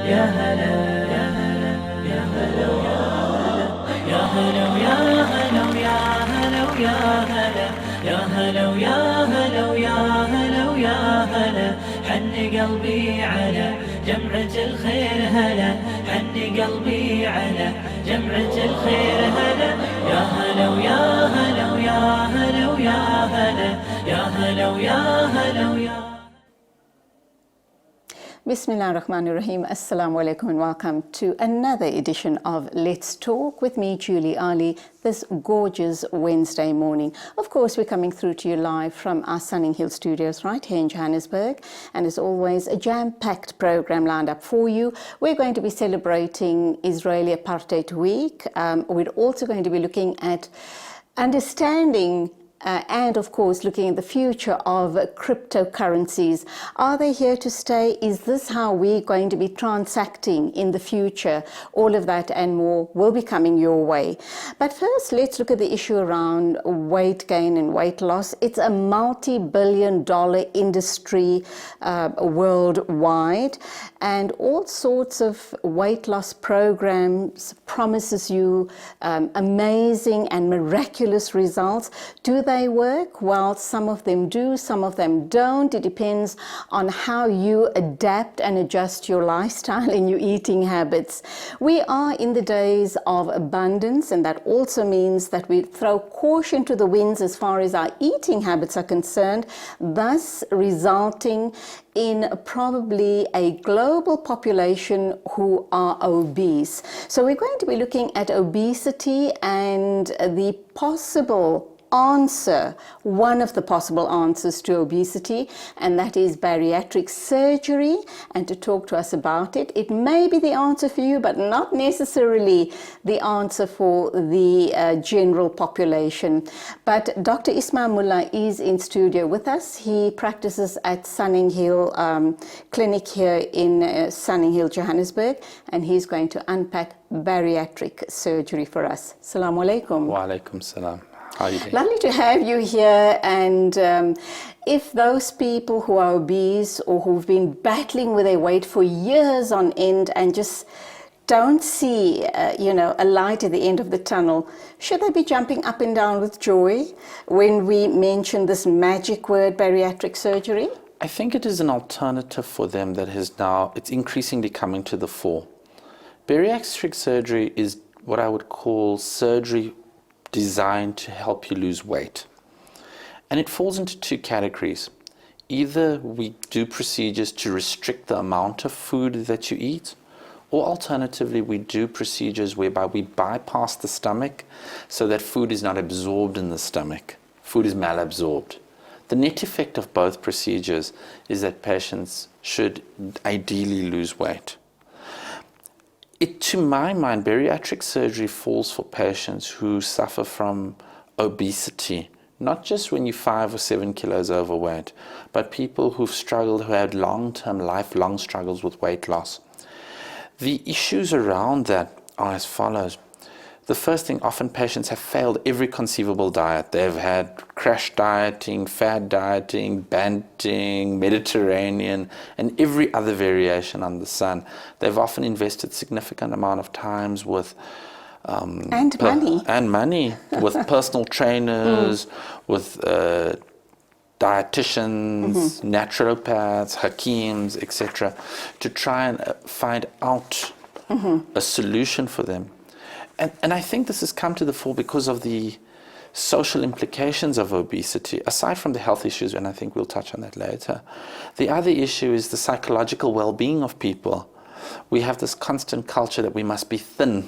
يا هلا يا هلا يا هلا يا هلا يا هلا يا هلا يا هلا يا هلا يا هلا يا هلا يا هلا حن قلبي على جمعة الخير هلا حن قلبي على جمعة الخير هلا يا هلا ويا هلا ويا هلا ويا هلا يا هلا ويا هلا ويا Bismillah ar-Rahman ar-Rahim. Assalamu alaikum and welcome to another edition of Let's Talk with me, Julie Alli, this gorgeous Wednesday morning. Of course, we're coming through to you live from our Sunning Hill studios right here in Johannesburg. And as always, a jam-packed program lined up for you. We're going to be celebrating Israeli Apartheid Week. We're also going to be looking at understanding and of course looking at the future of cryptocurrencies. Are they here to stay? Is this how we're going to be transacting in the future? All of that and more will be coming your way. But first, let's look at the issue around weight gain and weight loss. It's a multi-billion-dollar industry worldwide, and all sorts of weight loss programs promises you amazing and miraculous results. Do they work? Well, some of them do, some of them don't. It depends on how you adapt and adjust your lifestyle and your eating habits. We are in the days of abundance, and that also means that we throw caution to the winds as far as our eating habits are concerned, thus resulting in probably a global population who are obese. So we're going to be looking at obesity and the possible answer, one of the possible answers to obesity, and that is bariatric surgery. And to talk to us about it, it may be the answer for you, but not necessarily the answer for the general population. But Dr. Ismail Mullah is in studio with us. He practices at Sunning Hill Clinic here in Sunning Hill, Johannesburg, and he's going to unpack bariatric surgery for us. Assalamu alaikum. Wa alaikum salam. How are you doing? Lovely to have you here. And if those people who are obese or who've been battling with their weight for years on end and just don't see, a light at the end of the tunnel, should they be jumping up and down with joy when we mention this magic word, bariatric surgery? I think it is an alternative for them that it's increasingly coming to the fore. Bariatric surgery is what I would call surgery designed to help you lose weight. And it falls into two categories. Either we do procedures to restrict the amount of food that you eat, or alternatively we do procedures whereby we bypass the stomach so that food is not absorbed in the stomach. Food is malabsorbed. The net effect of both procedures is that patients should ideally lose weight. To my mind, bariatric surgery falls for patients who suffer from obesity, not just when you're 5 or 7 kilos overweight, but people who've struggled, who had long-term, lifelong struggles with weight loss. The issues around that are as follows. The first thing, often patients have failed every conceivable diet. They've had crash dieting, fad dieting, Banting, Mediterranean, and every other variation under the sun. They've often invested significant amount of times with money with personal trainers, with dietitians, naturopaths, hakims, etc., to try and find out a solution for them. And I think this has come to the fore because of the social implications of obesity, aside from the health issues, and I think we'll touch on that later. The other issue is the psychological well-being of people. We have this constant culture that we must be thin.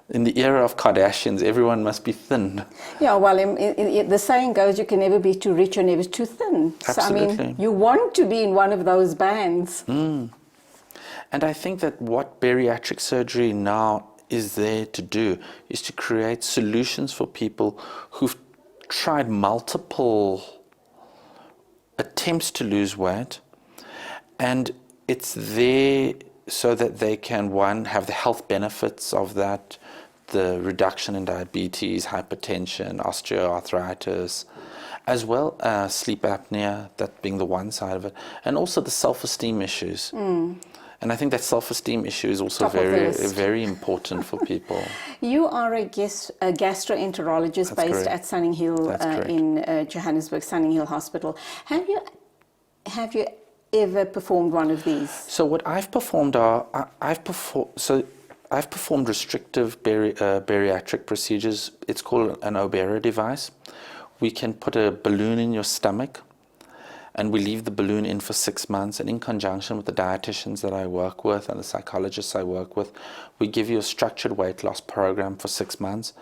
In the era of Kardashians, everyone must be thin. Yeah, well, the saying goes, you can never be too rich or never too thin. Absolutely. So, I mean, you want to be in one of those bands. And I think that what bariatric surgery now is there to do is to create solutions for people who've tried multiple attempts to lose weight, and it's there so that they can, one, have the health benefits of that, the reduction in diabetes, hypertension, osteoarthritis, as well as sleep apnea, that being the one side of it, and also the self-esteem issues. And I think that self-esteem issue is also Top of the very, list. very important for people. You are a gastroenterologist That's based correct. at Sunninghill That's correct. in Johannesburg, Sunninghill Hospital. Have you ever performed one of these? So what I've performed I've performed restrictive bariatric procedures. It's called an Obera device. We can put a balloon in your stomach, and we leave the balloon in for 6 months. And in conjunction with the dietitians that I work with and the psychologists I work with, we give you a structured weight loss program for 6 months.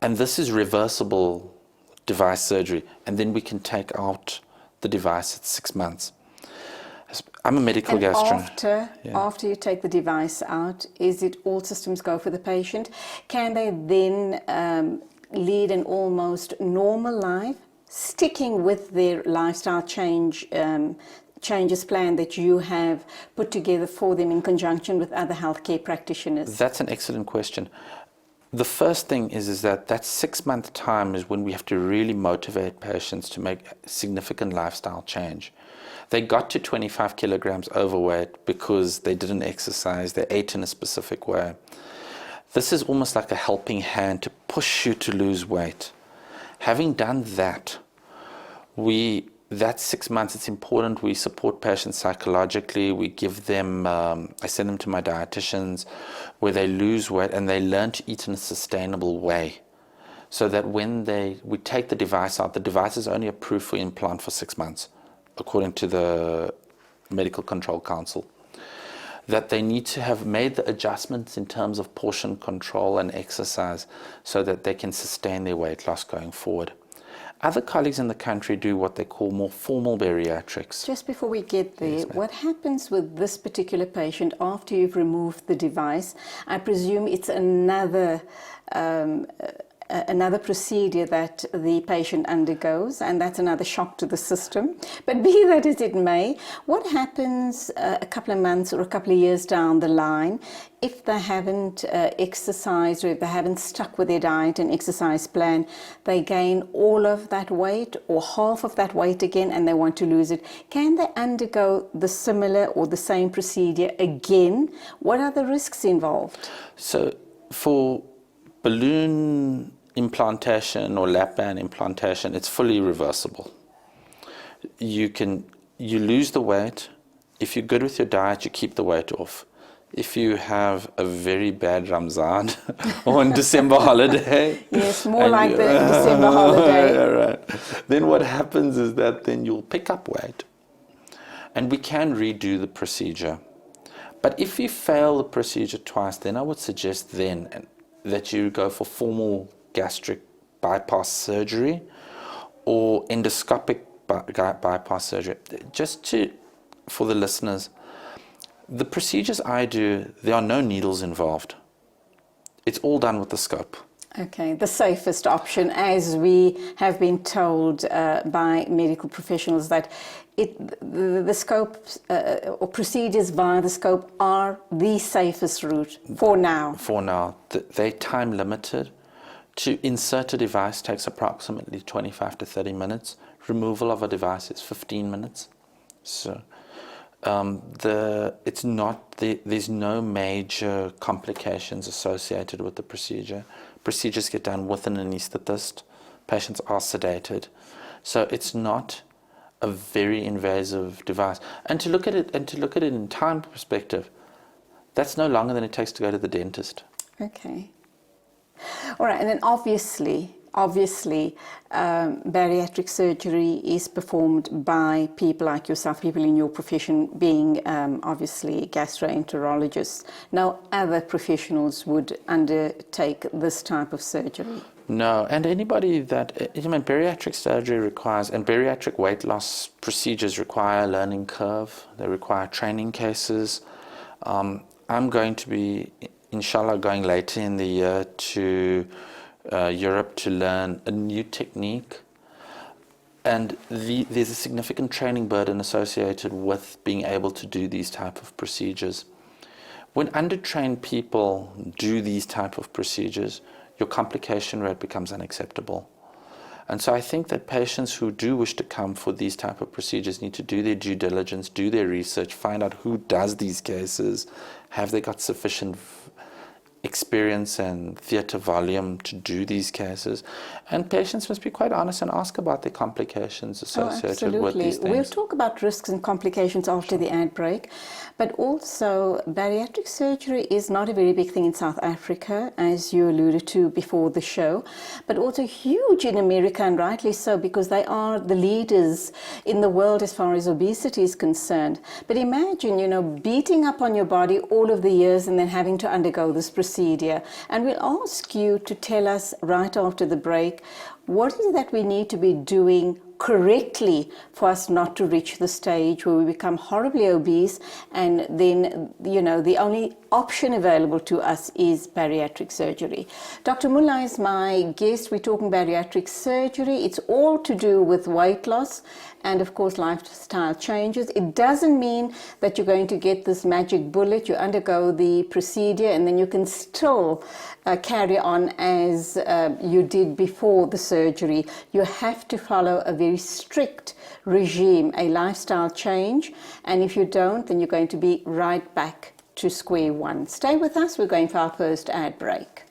And this is reversible device surgery. And then we can take out the device at 6 months. I'm a medical gastro. After you take the device out, is it all systems go for the patient? Can they then lead an almost normal life, sticking with their lifestyle changes plan that you have put together for them in conjunction with other healthcare practitioners? That's an excellent question. The first thing is that 6 month time is when we have to really motivate patients to make significant lifestyle change. They got to 25 kilograms overweight because they didn't exercise, they ate in a specific way. This is almost like a helping hand to push you to lose weight. Having done that, that 6 months, it's important we support patients psychologically. We give them, I send them to my dietitians where they lose weight and they learn to eat in a sustainable way. So that when we take the device out, the device is only approved for implant for 6 months, according to the Medical Control Council. That they need to have made the adjustments in terms of portion control and exercise so that they can sustain their weight loss going forward. Other colleagues in the country do what they call more formal bariatrics. Just before we get there, what happens with this particular patient after you've removed the device? I presume it's another procedure that the patient undergoes, and that's another shock to the system. But be that as it may, what happens a couple of months or a couple of years down the line if they haven't exercised, or if they haven't stuck with their diet and exercise plan? They gain all of that weight or half of that weight again, and they want to lose it. Can they undergo the similar or the same procedure again? What are the risks involved? So for balloon implantation or lap band implantation, it's fully reversible. You lose the weight. If you're good with your diet, you keep the weight off. If you have a very bad Ramzan or on December holiday. Yes, more like the December holiday. Yeah, right. Then what happens is that then you'll pick up weight, and we can redo the procedure. But if you fail the procedure twice, then I would suggest then that you go for formal gastric bypass surgery or endoscopic bypass surgery. For the listeners, the procedures I do, there are no needles involved. It's all done with the scope. Okay, the safest option, as we have been told by medical professionals, that the scope or procedures via the scope are the safest route for now. For now. They're time limited. To insert a device takes approximately 25 to 30 minutes. Removal of a device is 15 minutes. So there's no major complications associated with the procedure. Procedures get done with an anesthetist. Patients are sedated. So it's not a very invasive device. And to look at it in time perspective, that's no longer than it takes to go to the dentist. Okay. All right, and then obviously, bariatric surgery is performed by people like yourself, people in your profession, being obviously gastroenterologists. No other professionals would undertake this type of surgery. No, and anybody bariatric surgery requires, and bariatric weight loss procedures require a learning curve. They require training cases. I'm going to be, inshallah, going later in the year to Europe to learn a new technique. And there's a significant training burden associated with being able to do these type of procedures. When undertrained people do these type of procedures, your complication rate becomes unacceptable. And so I think that patients who do wish to come for these type of procedures need to do their due diligence, do their research, find out who does these cases, have they got sufficient experience and theatre volume to do these cases. And patients must be quite honest and ask about the complications associated with these things. We'll talk about risks and complications after the ad break. But also, bariatric surgery is not a very big thing in South Africa, as you alluded to before the show, but also huge in America, and rightly so, because they are the leaders in the world as far as obesity is concerned. But imagine, you know, beating up on your body all of the years and then having to undergo this procedure. And we'll ask you to tell us right after the break, what is it that we need to be doing correctly for us not to reach the stage where we become horribly obese, and then, you know, the only option available to us is bariatric surgery. Dr. Mullah is my guest. We're talking bariatric surgery. It's all to do with weight loss and, of course, lifestyle changes. It doesn't mean that you're going to get this magic bullet. You undergo the procedure and then you can still carry on as you did before the surgery. You have to follow a very strict regime, a lifestyle change, and if you don't, then you're going to be right back to square one. Stay with us. We're going for our first ad break.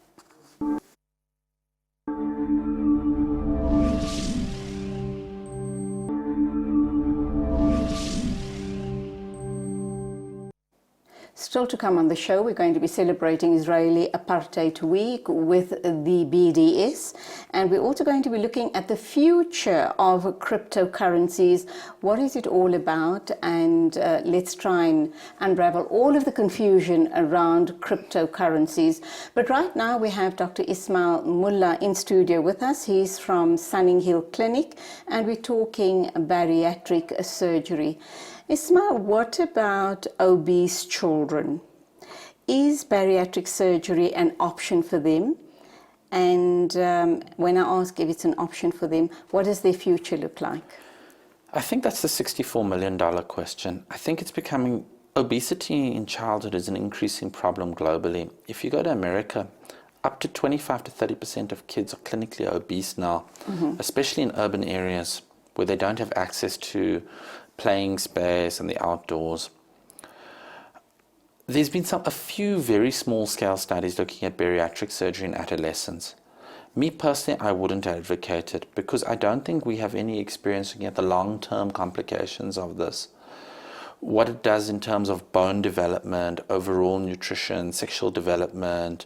Still to come on the show, we're going to be celebrating Israeli Apartheid Week with the BDS, and we're also going to be looking at the future of cryptocurrencies. What is it all about? And let's try and unravel all of the confusion around cryptocurrencies. But right now we have Dr. Ismail Mullah in studio with us. He's from Sunninghill Clinic, and we're talking bariatric surgery. Ismail, what about obese children? Is bariatric surgery an option for them? And when I ask if it's an option for them, what does their future look like? I think that's the $64 million question. I think it's becoming, obesity in childhood is an increasing problem globally. If you go to America, up to 25 to 30% of kids are clinically obese now, especially in urban areas where they don't have access to playing space and the outdoors. There's been a few very small scale studies looking at bariatric surgery in adolescents. Me personally, I wouldn't advocate it because I don't think we have any experience looking at the long-term complications of this. What it does in terms of bone development, overall nutrition, sexual development.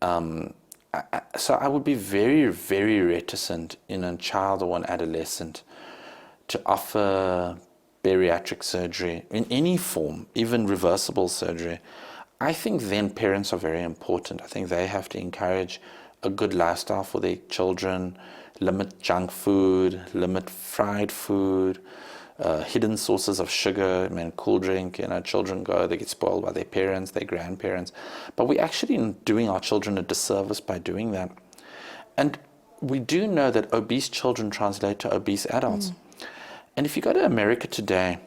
So I would be very, very reticent in a child or an adolescent to offer bariatric surgery in any form, even reversible surgery. I think then parents are very important. I think they have to encourage a good lifestyle for their children, limit junk food, limit fried food, hidden sources of sugar. I mean, cool drink, children go, they get spoiled by their parents, their grandparents. But we're actually doing our children a disservice by doing that. And we do know that obese children translate to obese adults. And if you go to America today,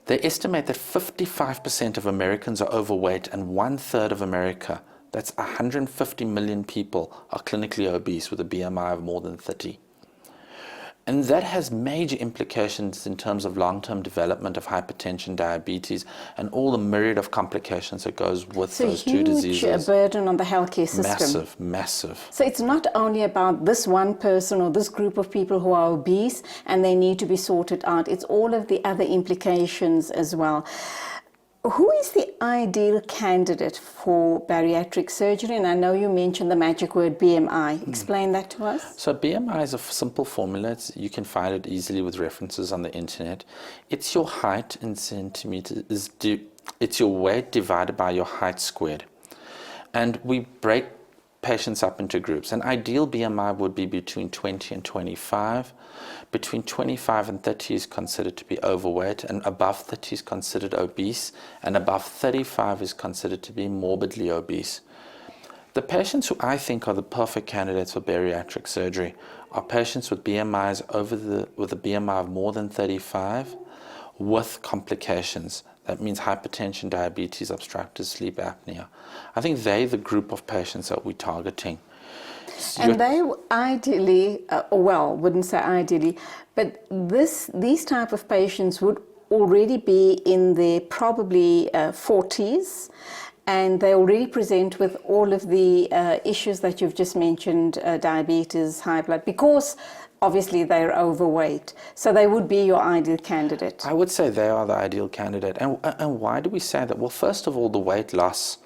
they estimate that 55% of Americans are overweight and 1/3 of America, that's 150 million people, are clinically obese with a BMI of more than 30. And that has major implications in terms of long-term development of hypertension, diabetes, and all the myriad of complications that goes with those two diseases. It's a huge burden on the healthcare system. Massive. So it's not only about this one person or this group of people who are obese and they need to be sorted out. It's all of the other implications as well. Who is the ideal candidate for bariatric surgery? And I know you mentioned the magic word BMI. Explain that to us. So BMI is a simple formula. You can find it easily with references on the internet. It's your height in centimeters. It's your weight divided by your height squared. And we break patients up into groups. An ideal BMI would be between 20 and 25. Between 25 and 30 is considered to be overweight, and above 30 is considered obese, and above 35 is considered to be morbidly obese. The patients who I think are the perfect candidates for bariatric surgery are patients with BMIs with a BMI of more than 35 with complications. That means hypertension, diabetes, obstructive sleep apnea. I think they're the group of patients that we're targeting. And they ideally, well, wouldn't say ideally, but these type of patients would already be in their probably 40s, and they already present with all of the issues that you've just mentioned, diabetes, high blood, because obviously they're overweight. So they would be your ideal candidate. I would say they are the ideal candidate. And why do we say that? Well, first of all, the weight loss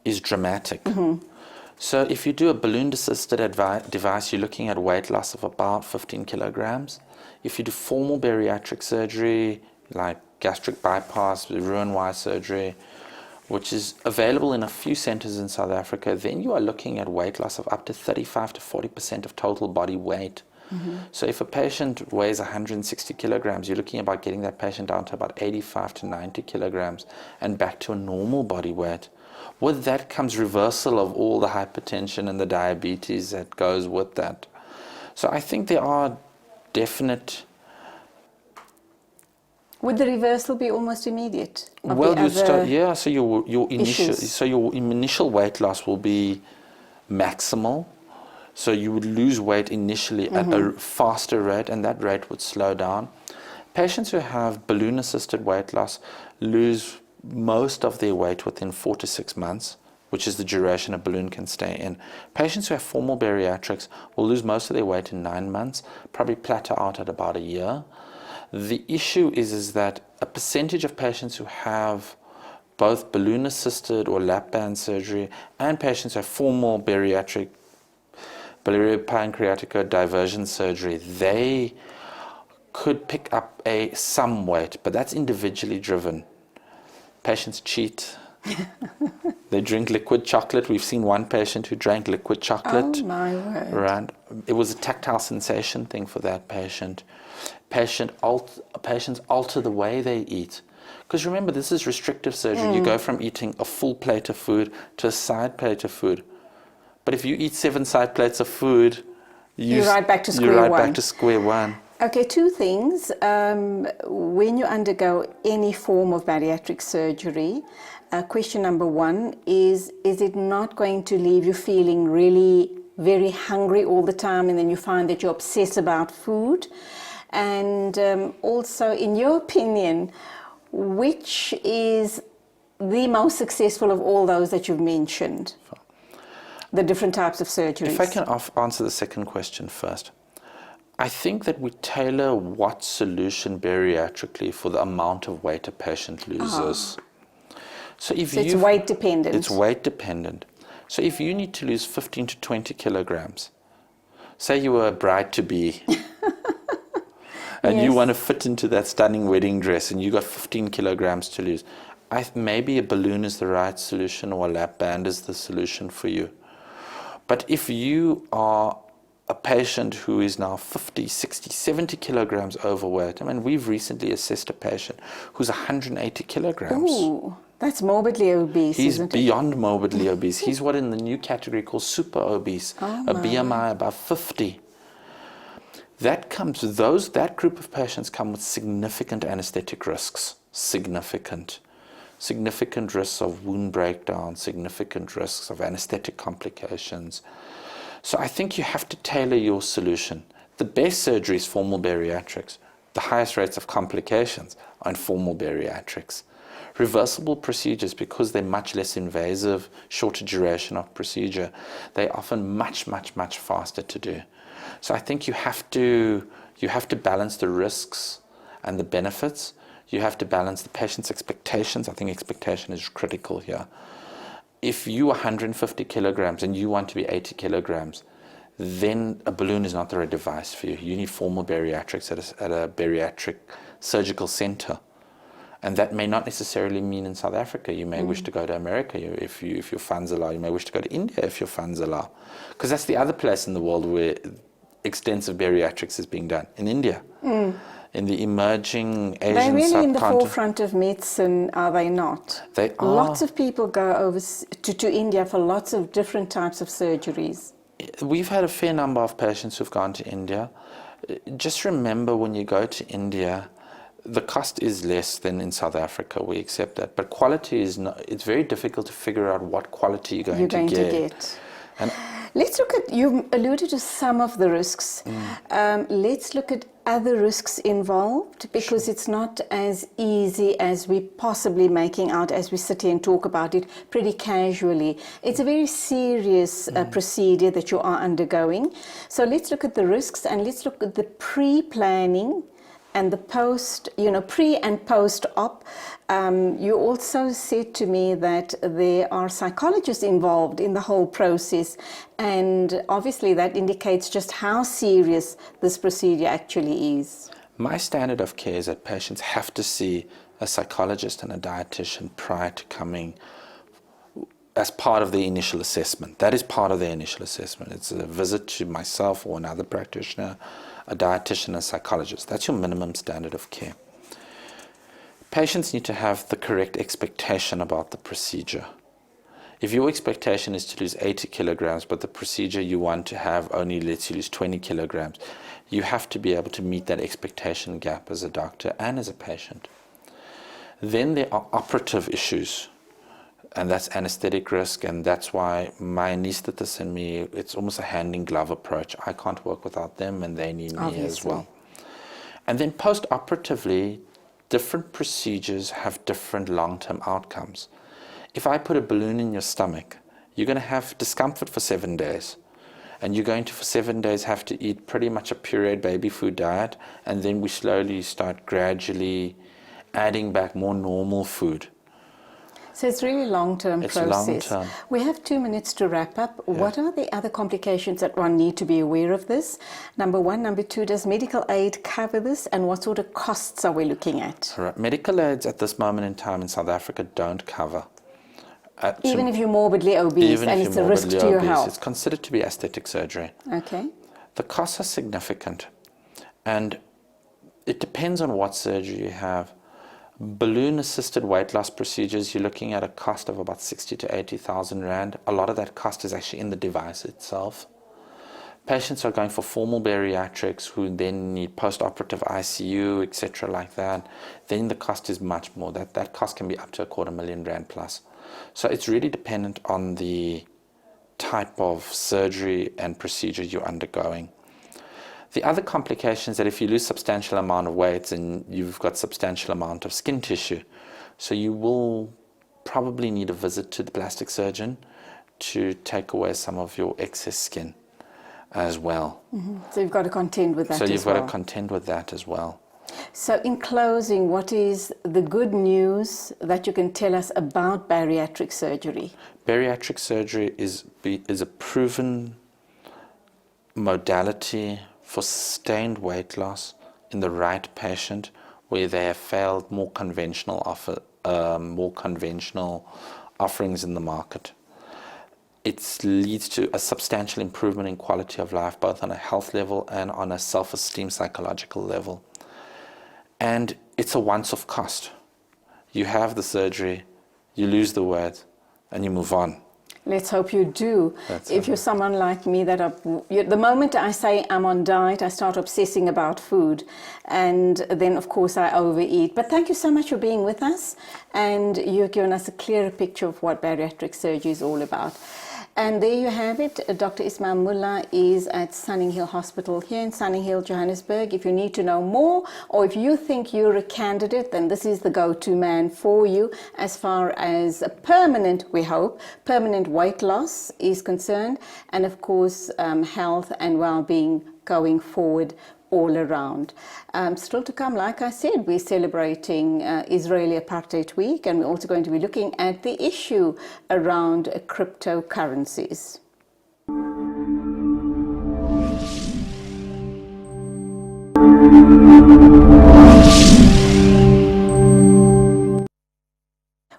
is dramatic. So if you do a balloon-assisted device, you're looking at weight loss of about 15 kilograms. If you do formal bariatric surgery, like gastric bypass, Roux-en-Y surgery, which is available in a few centers in South Africa, then you are looking at weight loss of up to 35 to 40% of total body weight. So if a patient weighs 160 kilograms, you're looking about getting that patient down to about 85 to 90 kilograms and back to a normal body weight. With that comes reversal of all the hypertension and the diabetes that goes with that. So I think there are definite... Would the reversal be almost immediate? Well, you start, yeah. So your initial weight loss will be maximal. So you would lose weight initially at a faster rate, and that rate would slow down. Patients who have balloon-assisted weight loss lose most of their weight within 4 to 6 months, which is the duration a balloon can stay in. Patients who have formal bariatrics will lose most of their weight in 9 months, probably plateau out at about a year. The issue is that a percentage of patients who have both balloon-assisted or lap band surgery and patients who have formal bariatric pancreatic diversion surgery, they could pick up some weight, but that's individually driven. Patients cheat. They drink liquid chocolate. We've seen one patient who drank liquid chocolate. Oh my word. Right. It was a tactile sensation thing for that patient. Patients alter the way they eat. Because remember, this is restrictive surgery. You go from eating a full plate of food to a side plate of food. But if you eat 7 side plates of food, you're right back to square you're right one. back to square one. Okay, 2 things. When you undergo any form of bariatric surgery, question number 1 is it not going to leave you feeling really very hungry all the time, and then you find that you obsess about food? And also, in your opinion, which is the most successful of all those that you've mentioned? The different types of surgeries. If I can answer the second question first. I think that we tailor what solution bariatrically for the amount of weight a patient loses. So it's weight dependent. It's weight dependent. So if you need to lose 15 to 20 kilograms, say you were a bride-to-be, and you want to fit into that stunning wedding dress, and you got 15 kilograms to lose, maybe a balloon is the right solution, or a lap band is the solution for you. But if you are a patient who is now 50, 60, 70 kilograms overweight, I mean, we've recently assessed a patient who's 180 kilograms. Ooh, that's morbidly obese, isn't it? He's beyond morbidly obese. He's what in the new category called super obese, a BMI above 50. That group of patients come with significant anesthetic risks, significant risks of wound breakdown, significant risks of anesthetic complications. So I think you have to tailor your solution. The best surgery is formal bariatrics. The highest rates of complications are in formal bariatrics. Reversible procedures, because they're much less invasive, shorter duration of procedure, they're often much, much, much faster to do. So I think you have to balance the risks and the benefits. You have to balance the patient's expectations. I think expectation is critical here. If you are 150 kilograms and you want to be 80 kilograms, then a balloon is not the right device for you. You need formal bariatrics at a bariatric surgical center. And that may not necessarily mean in South Africa. You may wish to go to America if your funds allow. You may wish to go to India if your funds allow. Because that's the other place in the world where extensive bariatrics is being done, in India. In the emerging Asian They're really in the subcontinent. forefront of medicine, are they not? They are. Lots of people go over to India for lots of different types of surgeries. We've had a fair number of patients who've gone to India. Just remember, when you go to India, the cost is less than in South Africa. We accept that. But quality is not, it's very difficult to figure out what quality you're going to get. And Let's look at, you alluded to some of the risks. Let's look at other risks involved, because it's not as easy as we possibly making out as we sit here and talk about it pretty casually. It's a very serious procedure that you are undergoing. So let's look at the risks, and let's look at the pre-planning and the post, pre and post-op. You also said to me that there are psychologists involved in the whole process, and obviously that indicates just how serious this procedure actually is. My standard of care is that patients have to see a psychologist and a dietitian prior to coming as part of the initial assessment. That is part of the initial assessment. It's a visit to myself or another practitioner, a dietitian, a psychologist. That's your minimum standard of care. Patients need to have the correct expectation about the procedure. If your expectation is to lose 80 kilograms, but the procedure you want to have only lets you lose 20 kilograms, you have to be able to meet that expectation gap as a doctor and as a patient. Then there are operative issues, and that's anesthetic risk, and that's why my anaesthetists and me, it's almost a hand-in-glove approach. I can't work without them, and they need me as well. And then post-operatively, different procedures have different long-term outcomes. If I put a balloon in your stomach, you're going to have discomfort for 7 days. And you're going to, for 7 days, have to eat pretty much a pureed baby food diet, and then we slowly start gradually adding back more normal food. So it's really long-term process. Long-term. We have 2 minutes to wrap up. Yeah. What are the other complications that one need to be aware of this? Number one. Number two, does medical aid cover this? And what sort of costs are we looking at? Right. Medical aids at this moment in time in South Africa don't cover. Even if you're morbidly obese and it's a risk to your health? It's considered to be aesthetic surgery. Okay. The costs are significant. And it depends on what surgery you have. Balloon-assisted weight loss procedures, you're looking at a cost of about 60 to 80,000 Rand. A lot of that cost is actually in the device itself. Patients are going for formal bariatrics who then need post-operative ICU, etc. like that. Then the cost is much more. That cost can be up to 250,000 Rand plus. So it's really dependent on the type of surgery and procedure you're undergoing. The other complication is that if you lose substantial amount of weight, and you've got substantial amount of skin tissue, so you will probably need a visit to the plastic surgeon to take away some of your excess skin as well. Mm-hmm. So you've got to contend with that as well. So you've got to contend with that as well. So in closing, what is the good news that you can tell us about bariatric surgery? Bariatric surgery is a proven modality for sustained weight loss in the right patient, where they have failed more conventional offerings in the market. It leads to a substantial improvement in quality of life, both on a health level and on a self-esteem psychological level. And it's a once-off cost. You have the surgery, you lose the weight, and you move on. Let's hope you do. If you're someone like me, the moment I say I'm on diet, I start obsessing about food. And then, of course, I overeat. But thank you so much for being with us. And you've given us a clearer picture of what bariatric surgery is all about. And there you have it. Dr. Ismail Mullah is at Sunninghill Hospital here in Sunninghill, Johannesburg. If you need to know more, or if you think you're a candidate, then this is the go-to man for you as far as a permanent, we hope, permanent weight loss is concerned. And of course, health and well-being going forward all around. Still to come, like I said, we're celebrating Israeli Apartheid Week, and we're also going to be looking at the issue around cryptocurrencies.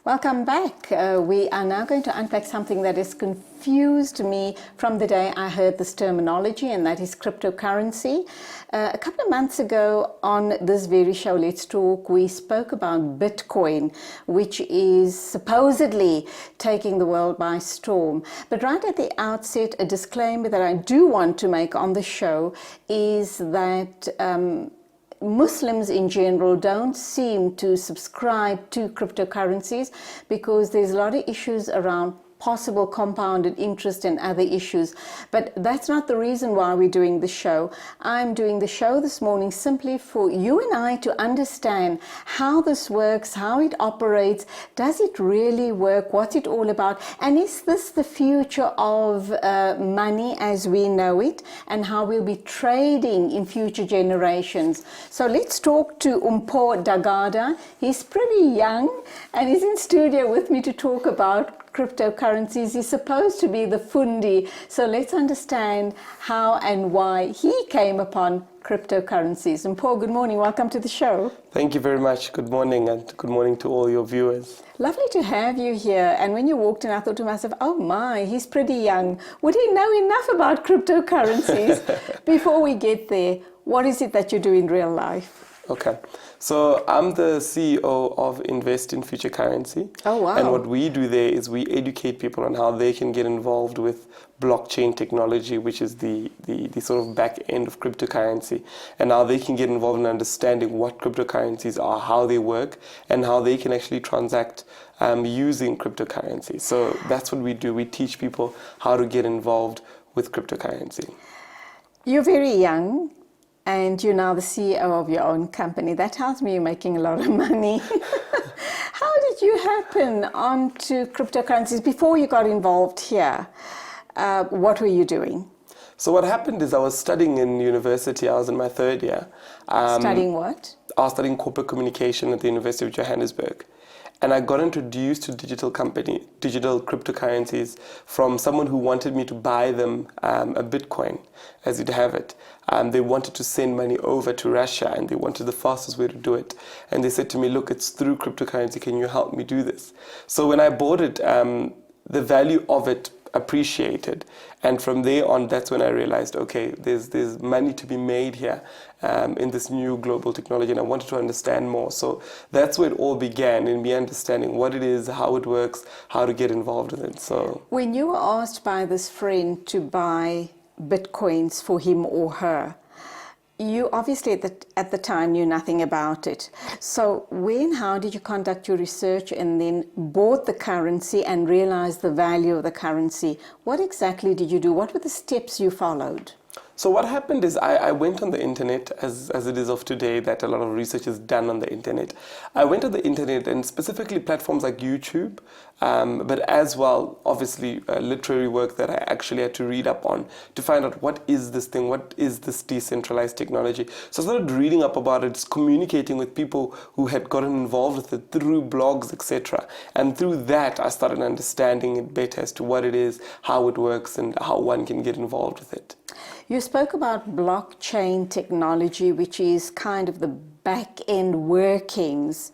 Welcome back. We are now going to unpack something that has confused me from the day I heard this terminology, and that is cryptocurrency. A couple of months ago on this very show, Let's Talk, we spoke about Bitcoin, which is supposedly taking the world by storm. But right at the outset, a disclaimer that I do want to make on the show is that Muslims in general don't seem to subscribe to cryptocurrencies because there's a lot of issues around possible compounded interest and other issues. But that's not the reason why we're doing the show. I'm doing the show this morning simply for you and I to understand how this works, how it operates, does it really work, what's it all about, and is this the future of money as we know it, and how we'll be trading in future generations. So let's talk to Umpo Dagada. He's pretty young and he's in studio with me to talk about cryptocurrencies. He's supposed to be the fundi. So let's understand how and why he came upon cryptocurrencies. And Paul, good morning. Welcome to the show. Thank you very much. Good morning, and good morning to all your viewers. Lovely to have you here. And when you walked in, I thought to myself, oh my, he's pretty young. Would he know enough about cryptocurrencies? Before we get there, what is it that you do in real life? Okay, so I'm the CEO of Invest in Future Currency. Oh, wow. And what we do there is we educate people on how they can get involved with blockchain technology, which is the sort of back end of cryptocurrency, and how they can get involved in understanding what cryptocurrencies are, how they work, and how they can actually transact using cryptocurrency. So that's what we do. We teach people how to get involved with cryptocurrency. You're very young. And you're now the CEO of your own company. That tells me you're making a lot of money. How did you happen onto cryptocurrencies before you got involved here? What were you doing? So what happened is I was studying in university. I was in my third year. Studying what? I was studying corporate communication at the University of Johannesburg. And I got introduced to digital cryptocurrencies from someone who wanted me to buy them a Bitcoin, as you'd have it. They wanted to send money over to Russia, and they wanted the fastest way to do it. And they said to me, look, it's through cryptocurrency. Can you help me do this? So when I bought it, the value of it appreciated. And from there on, that's when I realized, okay, there's money to be made here in this new global technology, and I wanted to understand more. So that's where it all began, in me understanding what it is, how it works, how to get involved in it. So when you were asked by this friend to buy Bitcoins for him or her, you obviously at the time knew nothing about it. So how did you conduct your research and then bought the currency and realized the value of the currency? What exactly did you do? What were the steps you followed? So what happened is I went on the internet, as it is of today, that a lot of research is done on the internet. I went on the internet, and specifically platforms like YouTube, but as well, obviously, literary work that I actually had to read up on to find out what is this thing, what is this decentralized technology. So I started reading up about it, communicating with people who had gotten involved with it through blogs, etc. And through that, I started understanding it better as to what it is, how it works, and how one can get involved with it. You spoke about blockchain technology, which is kind of the back-end workings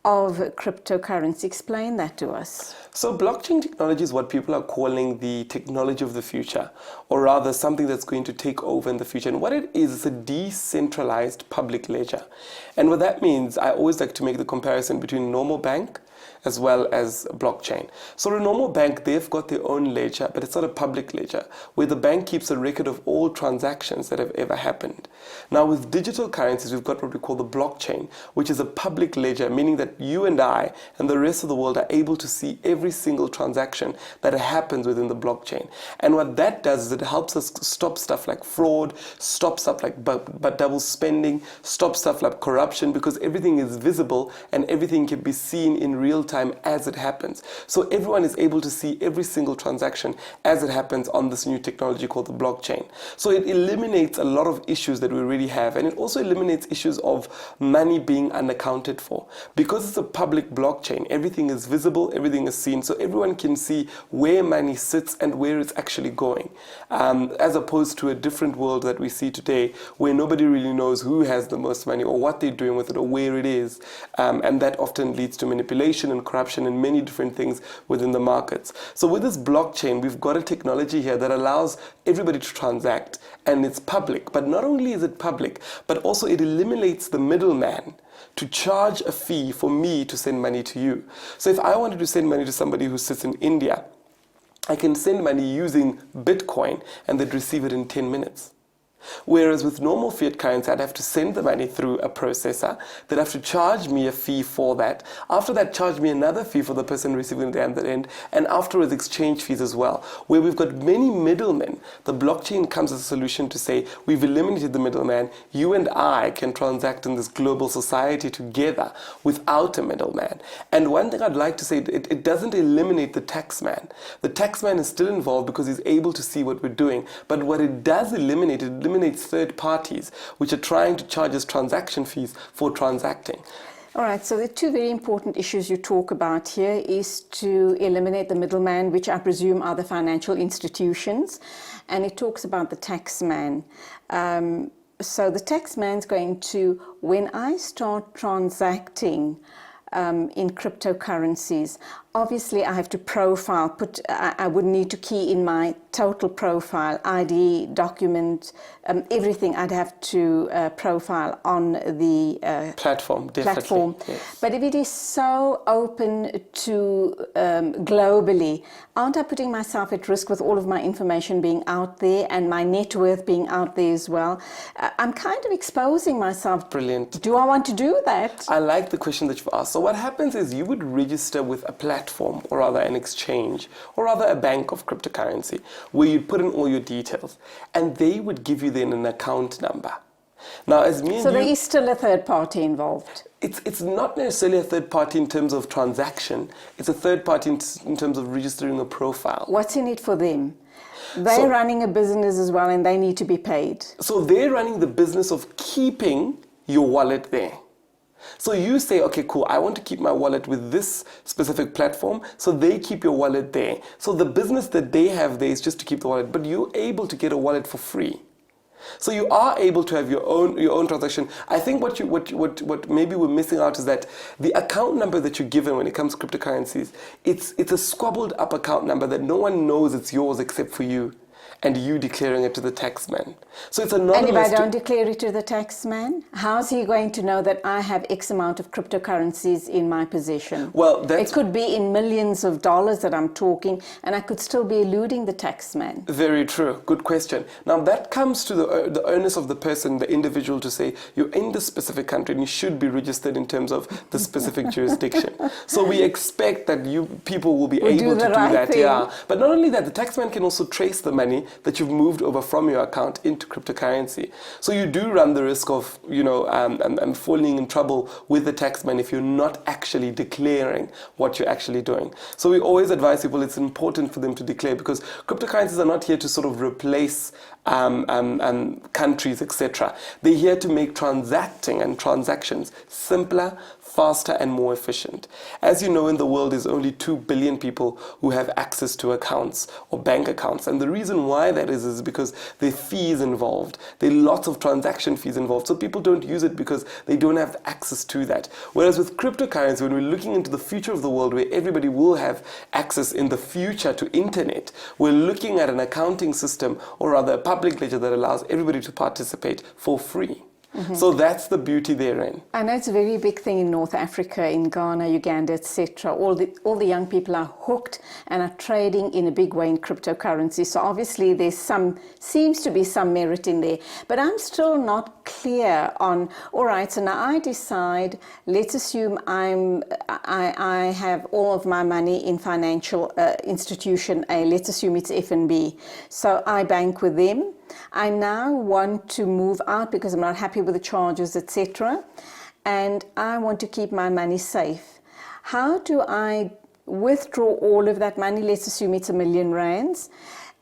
of cryptocurrency. Explain that to us. So blockchain technology is what people are calling the technology of the future, or rather something that's going to take over in the future. And what it is a decentralized public ledger. And what that means, I always like to make the comparison between a normal bank as well as a blockchain. So a normal bank, they've got their own ledger, but it's not a public ledger, where the bank keeps a record of all transactions that have ever happened. Now with digital currencies, we've got what we call the blockchain, which is a public ledger, meaning that you and I and the rest of the world are able to see every single transaction that happens within the blockchain. And what that does is it helps us stop stuff like fraud, stop stuff like but double spending, stop stuff like corruption, because everything is visible and everything can be seen in real time as it happens. So everyone is able to see every single transaction as it happens on this new technology called the blockchain. So it eliminates a lot of issues that we already have, and it also eliminates issues of money being unaccounted for. Because it's a public blockchain, everything is visible, everything is seen, so everyone can see where money sits and where it's actually going, as opposed to a different world that we see today where nobody really knows who has the most money or what they're doing with it or where it is, and that often leads to manipulation and corruption and many different things within the markets. So with this blockchain, we've got a technology here that allows everybody to transact, and it's public. But not only is it public, but also it eliminates the middleman to charge a fee for me to send money to you. So if I wanted to send money to somebody who sits in India, I can send money using Bitcoin and they'd receive it in 10 minutes. Whereas with normal fiat currency, I'd have to send the money through a processor. They'd have to charge me a fee for that. After that, charge me another fee for the person receiving it at the end, and afterwards exchange fees as well. Where we've got many middlemen, the blockchain comes as a solution to say, we've eliminated the middleman. You and I can transact in this global society together without a middleman. And one thing I'd like to say, it doesn't eliminate the taxman. The taxman is still involved because he's able to see what we're doing. But what it does eliminate, it eliminates third parties, which are trying to charge us transaction fees for transacting. All right, so the two very important issues you talk about here is to eliminate the middleman, which I presume are the financial institutions, and it talks about the taxman. So the taxman's going to, when I start transacting in cryptocurrencies, obviously I have to profile, I would need to key in my total profile, ID, document, everything I'd have to profile on the platform, definitely. Yes. But if it is so open to globally, aren't I putting myself at risk with all of my information being out there and my net worth being out there as well? I'm kind of exposing myself. Brilliant. Do I want to do that? I like the question that you've asked. So what happens is you would register with a platform, or rather an exchange, or rather a bank of cryptocurrency, where you put in all your details, and they would give you then an account number. Now, as me and so you, there is still a third party involved. It's not necessarily a third party in terms of transaction. It's a third party in terms of registering a profile. What's in it for them? They're running a business as well, and they need to be paid. So they're running the business of keeping your wallet there. So you say, okay, cool, I want to keep my wallet with this specific platform, so they keep your wallet there. So the business that they have there is just to keep the wallet, but you're able to get a wallet for free. So you are able to have your own transaction. I think what maybe we're missing out is that the account number that you're given when it comes to cryptocurrencies, it's a squabbled up account number that no one knows it's yours except for you, and you declaring it to the taxman. So it's anonymous. And if I don't declare it to the taxman, how's he going to know that I have X amount of cryptocurrencies in my possession? Well, it could be in millions of dollars that I'm talking, and I could still be eluding the taxman. Very true. Good question. Now that comes to the onus of the person, the individual, to say you're in this specific country and you should be registered in terms of the specific jurisdiction. So we expect that people will be able to do that. Thing. Yeah. But not only that, the taxman can also trace the money that you've moved over from your account into cryptocurrency. So you do run the risk of, falling in trouble with the taxman if you're not actually declaring what you're actually doing. So we always advise people it's important for them to declare, because cryptocurrencies are not here to sort of replace countries, etc. They're here to make transacting and transactions simpler, faster and more efficient. As you know, in the world, there's only 2 billion people who have access to accounts or bank accounts. And the reason why that is because there are fees involved. There are lots of transaction fees involved. So people don't use it because they don't have access to that. Whereas with cryptocurrency, when we're looking into the future of the world where everybody will have access in the future to internet, we're looking at an accounting system, or rather a public ledger, that allows everybody to participate for free. Mm-hmm. So that's the beauty therein. I know it's a very big thing in North Africa, in Ghana, Uganda, etc. All the young people are hooked and are trading in a big way in cryptocurrency. So obviously seems to be some merit in there. But I'm still not clear on, all right, so now I decide, let's assume I have all of my money in financial institution A, let's assume it's FNB. So I bank with them. I now want to move out because I'm not happy with the charges, etc. And I want to keep my money safe. How do I withdraw all of that money? Let's assume it's R1 million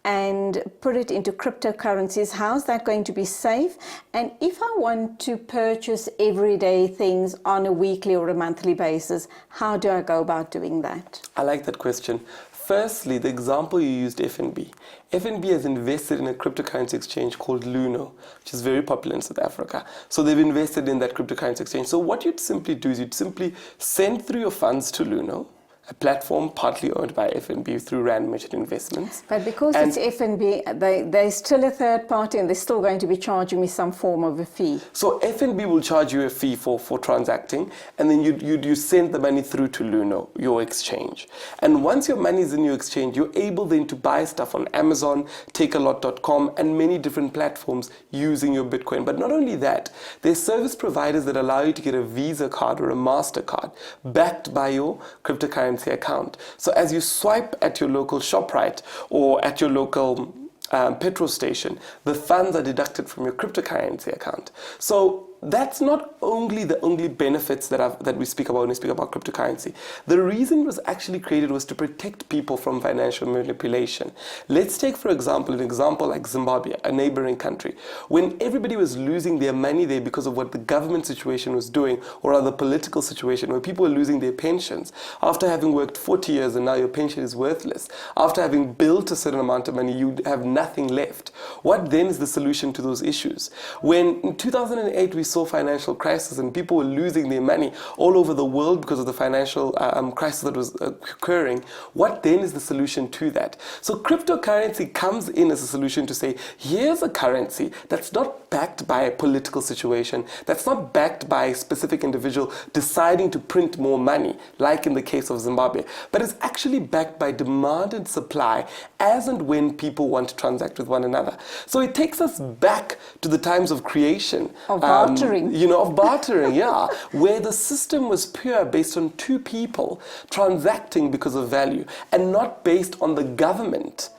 and put it into cryptocurrencies. How's that going to be safe? And if I want to purchase everyday things on a weekly or a monthly basis, how do I go about doing that? I like that question. Firstly, the example you used, FNB. FNB has invested in a cryptocurrency exchange called Luno, which is very popular in South Africa. So they've invested in that cryptocurrency exchange. So what you'd simply do is you'd simply send through your funds to Luno, a platform partly owned by FNB through Rand Merchant Investments. But because And- it's FNB, they're still a third party and they're still going to be charging me some form of a fee. So FNB will charge you a fee for transacting, and then you send the money through to Luno, your exchange. And once your money is in your exchange, you're able then to buy stuff on Amazon, takealot.com, and many different platforms using your Bitcoin. But not only that, there's service providers that allow you to get a Visa card or a MasterCard backed by your cryptocurrency account. So as you swipe at your local ShopRite or at your local petrol station, the funds are deducted from your cryptocurrency account. So that's not only the only benefits that we speak about when we speak about cryptocurrency. The reason it was actually created was to protect people from financial manipulation. Let's take, for example, an example like Zimbabwe, a neighboring country. When everybody was losing their money there because of what the government situation was doing, or rather political situation, where people were losing their pensions, after having worked 40 years and now your pension is worthless, after having built a certain amount of money, you have nothing left. What then is the solution to those issues? When in 2008 we saw financial crisis and people were losing their money all over the world because of the financial crisis that was occurring, what then is the solution to that? So cryptocurrency comes in as a solution to say, here's a currency that's not backed by a political situation, that's not backed by a specific individual deciding to print more money, like in the case of Zimbabwe, but it's actually backed by demand and supply as and when people want to transact with one another. So it takes us back to the times of creation. Of bartering. Of bartering, yeah, where the system was pure based on two people transacting because of value and not based on the government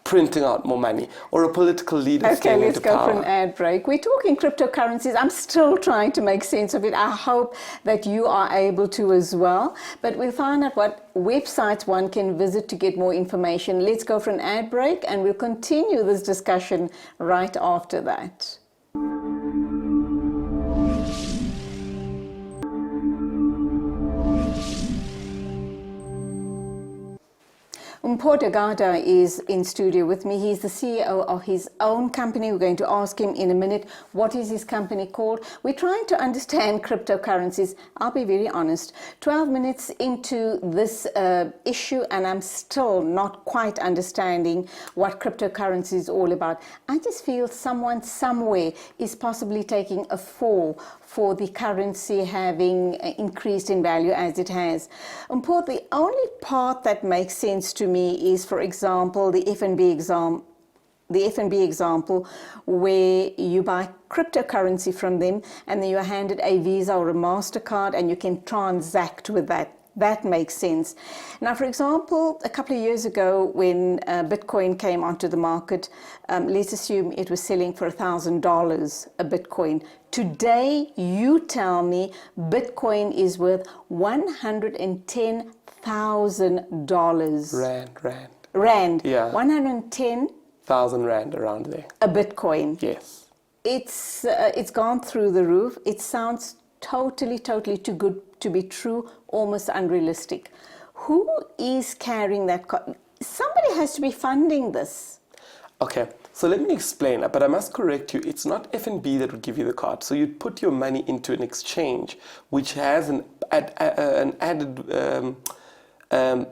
printing out more money or a political leader Okay, staying let's into go power. for an ad break. We're talking cryptocurrencies. I'm still trying to make sense of it. I hope that you are able to as well. But we'll find out what websites one can visit to get more information. Let's go for an ad break and we'll continue this discussion right after that. Mpho Gada is in studio with me. He's the CEO of his own company. We're going to ask him in a minute, what is his company called? We're trying to understand cryptocurrencies. I'll be very honest, 12 minutes into this issue and I'm still not quite understanding what cryptocurrency is all about. I just feel someone somewhere is possibly taking a fall for the currency having increased in value as it has. Mpho, the only part that makes sense to me is, for example, the FNB example where you buy cryptocurrency from them and then you're handed a Visa or a MasterCard and you can transact with that. That makes sense. Now, for example, a couple of years ago when Bitcoin came onto the market, let's assume it was selling for $1,000 a Bitcoin. Today, you tell me Bitcoin is worth $110,000. Rand. Yeah. 110,000 Rand around there. a Bitcoin. Yes. It's gone through the roof. It sounds totally too good to be true, almost unrealistic. Who is carrying that cost? Somebody has to be funding this. Okay, so let me explain that, but I must correct you. It's not FNB that would give you the card. So you'd put your money into an exchange, which has an added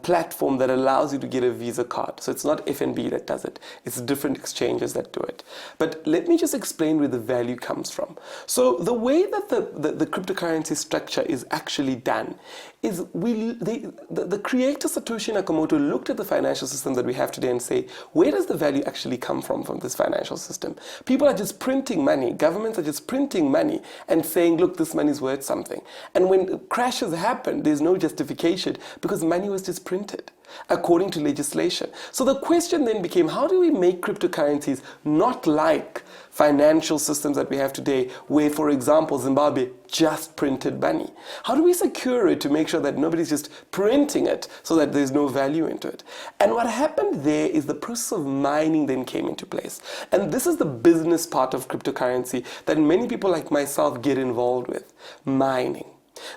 platform that allows you to get a Visa card. So it's not FNB that does it. It's different exchanges that do it. But let me just explain where the value comes from. So the way that the cryptocurrency structure is actually done is the creator Satoshi Nakamoto looked at the financial system that we have today and say, where does the value actually come from this financial system? People are just printing money. Governments are just printing money and saying, look, this money is worth something. And when crashes happen, there's no justification because money was just printed according to legislation. So the question then became, how do we make cryptocurrencies not like financial systems that we have today, where, for example, Zimbabwe just printed money? How do we secure it to make sure that nobody's just printing it so that there's no value into it? And what happened there is the process of mining then came into place. And this is the business part of cryptocurrency that many people like myself get involved with, mining.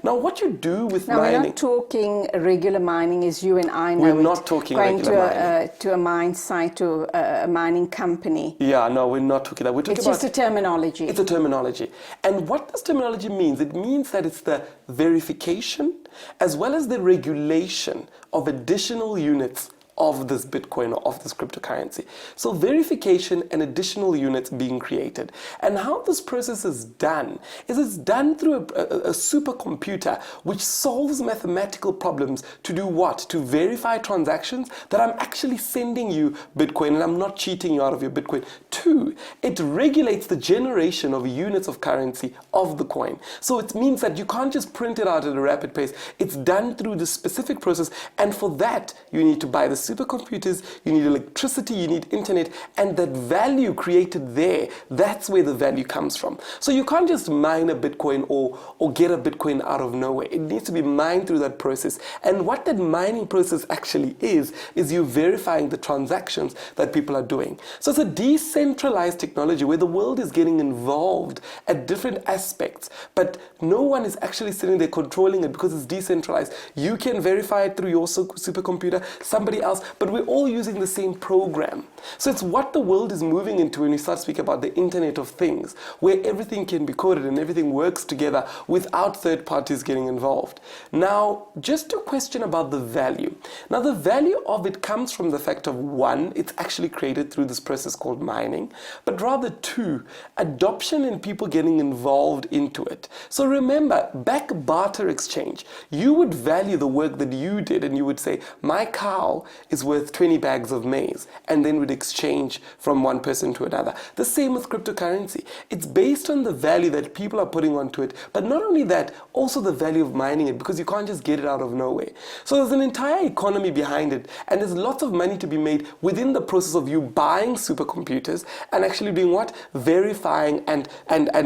Now, what you do with Now, we're mining... not talking regular mining as you and I know We're it. not talking going regular mining. to a mine site or a mining company. Yeah, no, we're not talking that. We're talking It's about... just a terminology. It's a terminology. And what this terminology means, it means that it's the verification as well as the regulation of additional units of this Bitcoin or of this cryptocurrency. So verification and additional units being created. And how this process is done is it's done through a supercomputer which solves mathematical problems to do what? To verify transactions that I'm actually sending you Bitcoin and I'm not cheating you out of your Bitcoin. 2, it regulates the generation of units of currency of the coin. So it means that you can't just print it out at a rapid pace. It's done through this specific process, and for that you need to buy the supercomputers, you need electricity, you need internet, and that value created there, that's where the value comes from. So you can't just mine a Bitcoin or get a Bitcoin out of nowhere. It needs to be mined through that process. And what that mining process actually is you verifying the transactions that people are doing. So it's a decentralized technology where the world is getting involved at different aspects, but no one is actually sitting there controlling it because it's decentralized. You can verify it through your supercomputer, somebody else, but we're all using the same program. So it's what the world is moving into when we start speaking about the Internet of Things, where everything can be coded and everything works together without third parties getting involved. Now, just a question about the value. Now, the value of it comes from the fact of 1, it's actually created through this process called mining, but rather 2, adoption and people getting involved into it. So remember, back barter exchange, you would value the work that you did and you would say, my cow is worth 20 bags of maize, and then would exchange from one person to another. The same with cryptocurrency. It's based on the value that people are putting onto it, but not only that, also the value of mining it, because you can't just get it out of nowhere. So there's an entire economy behind it, and there's lots of money to be made within the process of you buying supercomputers and actually doing what? Verifying and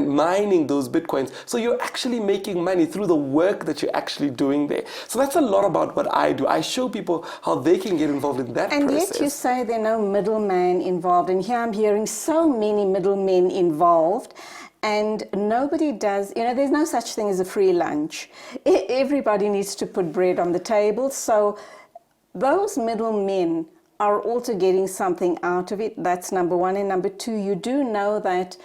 mining those Bitcoins. So you're actually making money through the work that you're actually doing there. So that's a lot about what I do. I show people how they can get involved in that and process. Yet you say there are no middleman involved, and here I'm hearing so many middlemen involved, and nobody does, there's no such thing as a free lunch. Everybody needs to put bread on the table, so those middlemen are also getting something out of it. That's number 1. And number 2, you do know that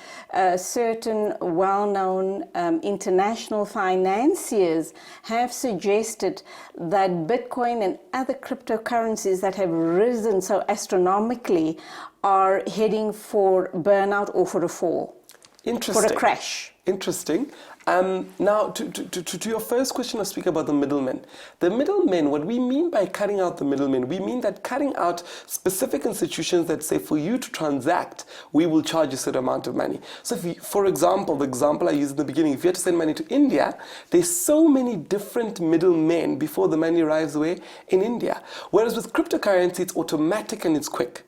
certain well-known international financiers have suggested that Bitcoin and other cryptocurrencies that have risen so astronomically are heading for burnout or for a fall. Interesting. For a crash. Interesting. Now, to your first question of speaking about the middlemen. The middlemen, what we mean by cutting out the middlemen, we mean that cutting out specific institutions that say for you to transact, we will charge a certain amount of money. So if you, for example, the example I used in the beginning, if you had to send money to India, there's so many different middlemen before the money arrives away in India. Whereas with cryptocurrency, it's automatic and it's quick.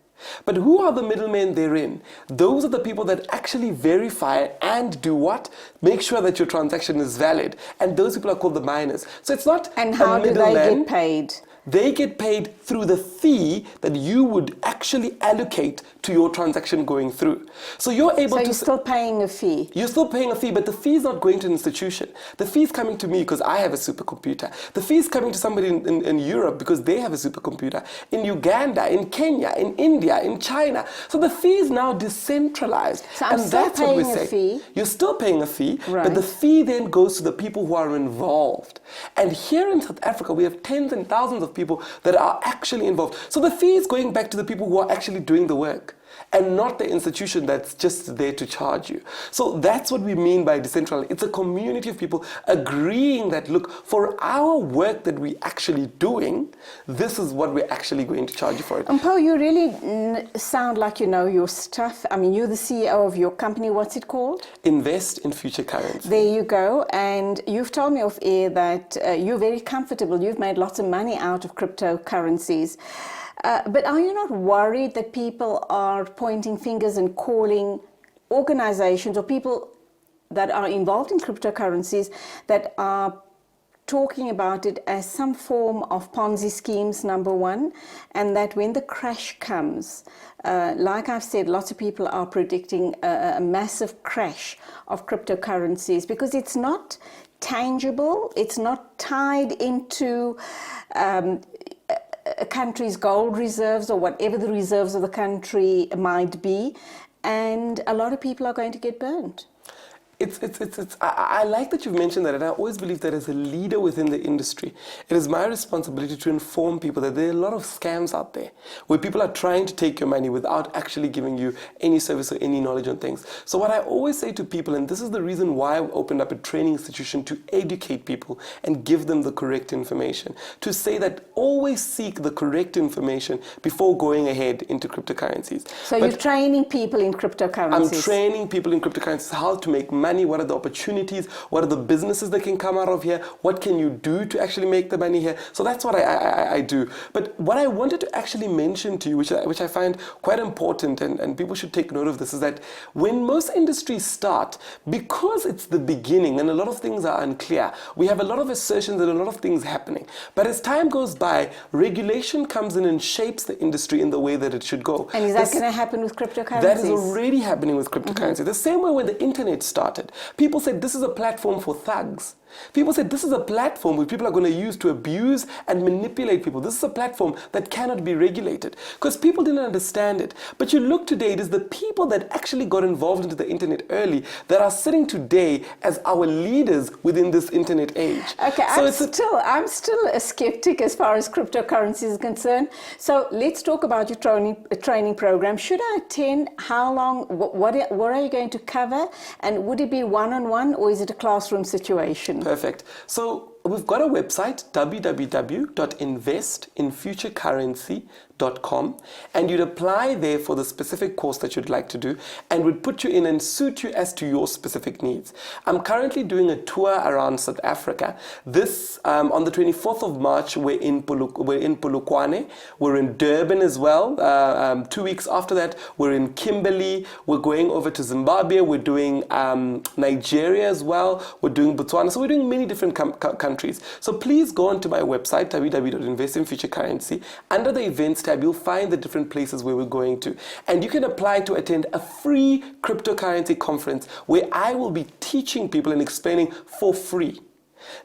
But who are the middlemen therein? Those are the people that actually verify and do what? Make sure that your transaction is valid. And those people are called the miners. So it's not and how do they get paid? They get paid through the fee that you would actually allocate to your transaction going through. So you're able to... So you're still paying a fee? You're still paying a fee, but the fee is not going to an institution. The fee is coming to me because I have a supercomputer. The fee is coming to somebody in Europe because they have a supercomputer. In Uganda, in Kenya, in India, in China. So the fee is now decentralized. So I'm still paying a fee? You're still paying a fee, right. But the fee then goes to the people who are involved. And here in South Africa, we have tens and thousands of people that are actually involved. So the fee is going back to the people who are actually doing the work and not the institution that's just there to charge you. So that's what we mean by decentralized. It's a community of people agreeing that, look, for our work that we're actually doing, this is what we're actually going to charge you for it. Paul, you really sound like you know your stuff. I mean, you're the CEO of your company. What's it called? Invest in Future Currency. There you go. And you've told me off air that you're very comfortable. You've made lots of money out of cryptocurrencies. But are you not worried that people are pointing fingers and calling organizations or people that are involved in cryptocurrencies that are talking about it as some form of Ponzi schemes, number 1, and that when the crash comes, like I've said, lots of people are predicting a massive crash of cryptocurrencies because it's not tangible. It's not tied into a country's gold reserves or whatever the reserves of the country might be. And a lot of people are going to get burned. I like that you've mentioned that, and I always believe that as a leader within the industry, it is my responsibility to inform people that there are a lot of scams out there where people are trying to take your money without actually giving you any service or any knowledge on things. So what I always say to people, and this is the reason why I opened up a training institution to educate people and give them the correct information, to say that always seek the correct information before going ahead into cryptocurrencies. So you're training people in cryptocurrencies? I'm training people in cryptocurrencies how to make money, what are the opportunities, what are the businesses that can come out of here, what can you do to actually make the money here. So that's what I do. But what I wanted to actually mention to you, which I find quite important, and people should take note of this, is that when most industries start, because it's the beginning and a lot of things are unclear, we have a lot of assertions and a lot of things happening. But as time goes by, regulation comes in and shapes the industry in the way that it should go. And is that going to happen with cryptocurrencies? That is already happening with cryptocurrency. The same way when the internet started. People said this is a platform for thugs. People said this is a platform which people are going to use to abuse and manipulate people. This is a platform that cannot be regulated because people didn't understand it. But you look today, it is the people that actually got involved into the internet early that are sitting today as our leaders within this internet age. Okay, so I'm still a skeptic as far as cryptocurrency is concerned. So let's talk about your training program. Should I attend? How long? What are you going to cover? And would it be one-on-one or is it a classroom situation? Perfect. So we've got a website, www.investinfuturecurrency.com, and you'd apply there for the specific course that you'd like to do, and we'd put you in and suit you as to your specific needs. I'm currently doing a tour around South Africa. This on the 24th of March, we're in Polokwane, we're in Durban as well. 2 weeks after that, we're in Kimberley. We're going over to Zimbabwe. We're doing Nigeria as well. We're doing Botswana. So we're doing many different countries. So please go onto my website, www.investinfuturecurrency. Under the events tab, you'll find the different places where we're going to. And you can apply to attend a free cryptocurrency conference where I will be teaching people and explaining for free.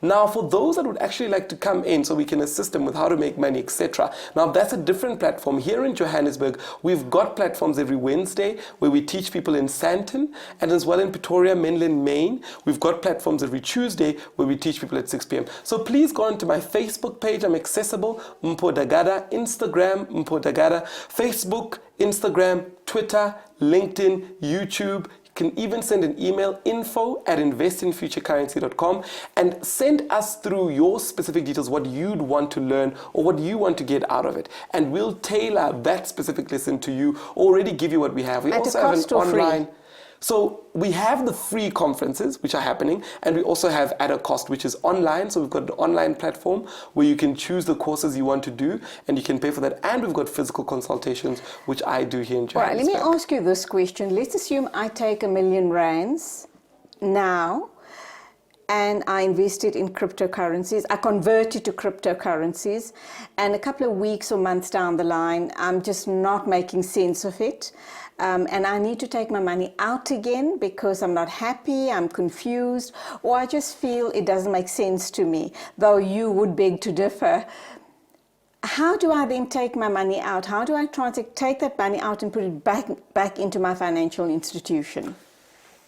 Now, for those that would actually like to come in so we can assist them with how to make money, etc. Now, that's a different platform. Here in Johannesburg, we've got platforms every Wednesday where we teach people in Sandton, and as well in Pretoria, Menlyn, Maine. We've got platforms every Tuesday where we teach people at 6 p.m. So please go onto my Facebook page. I'm accessible, Mpho Dagada, Instagram, Mpho Dagada, Facebook, Instagram, Twitter, LinkedIn, YouTube. Can even send an email, info@investinfuturecurrency.com, and send us through your specific details, what you'd want to learn or what you want to get out of it. And we'll tailor that specific lesson to you, already give you what we have. We also have an online. So we have the free conferences, which are happening, and we also have at a cost, which is online. So we've got an online platform where you can choose the courses you want to do, and you can pay for that. And we've got physical consultations, which I do here in Johannesburg. All right, let me ask you this question. Let's assume I take R1 million now, and I invested in cryptocurrencies. I converted to cryptocurrencies, and a couple of weeks or months down the line, I'm just not making sense of it. And I need to take my money out again because I'm not happy, I'm confused, or I just feel it doesn't make sense to me, though you would beg to differ. How do I then take my money out? How do I try to take that money out and put it back into my financial institution?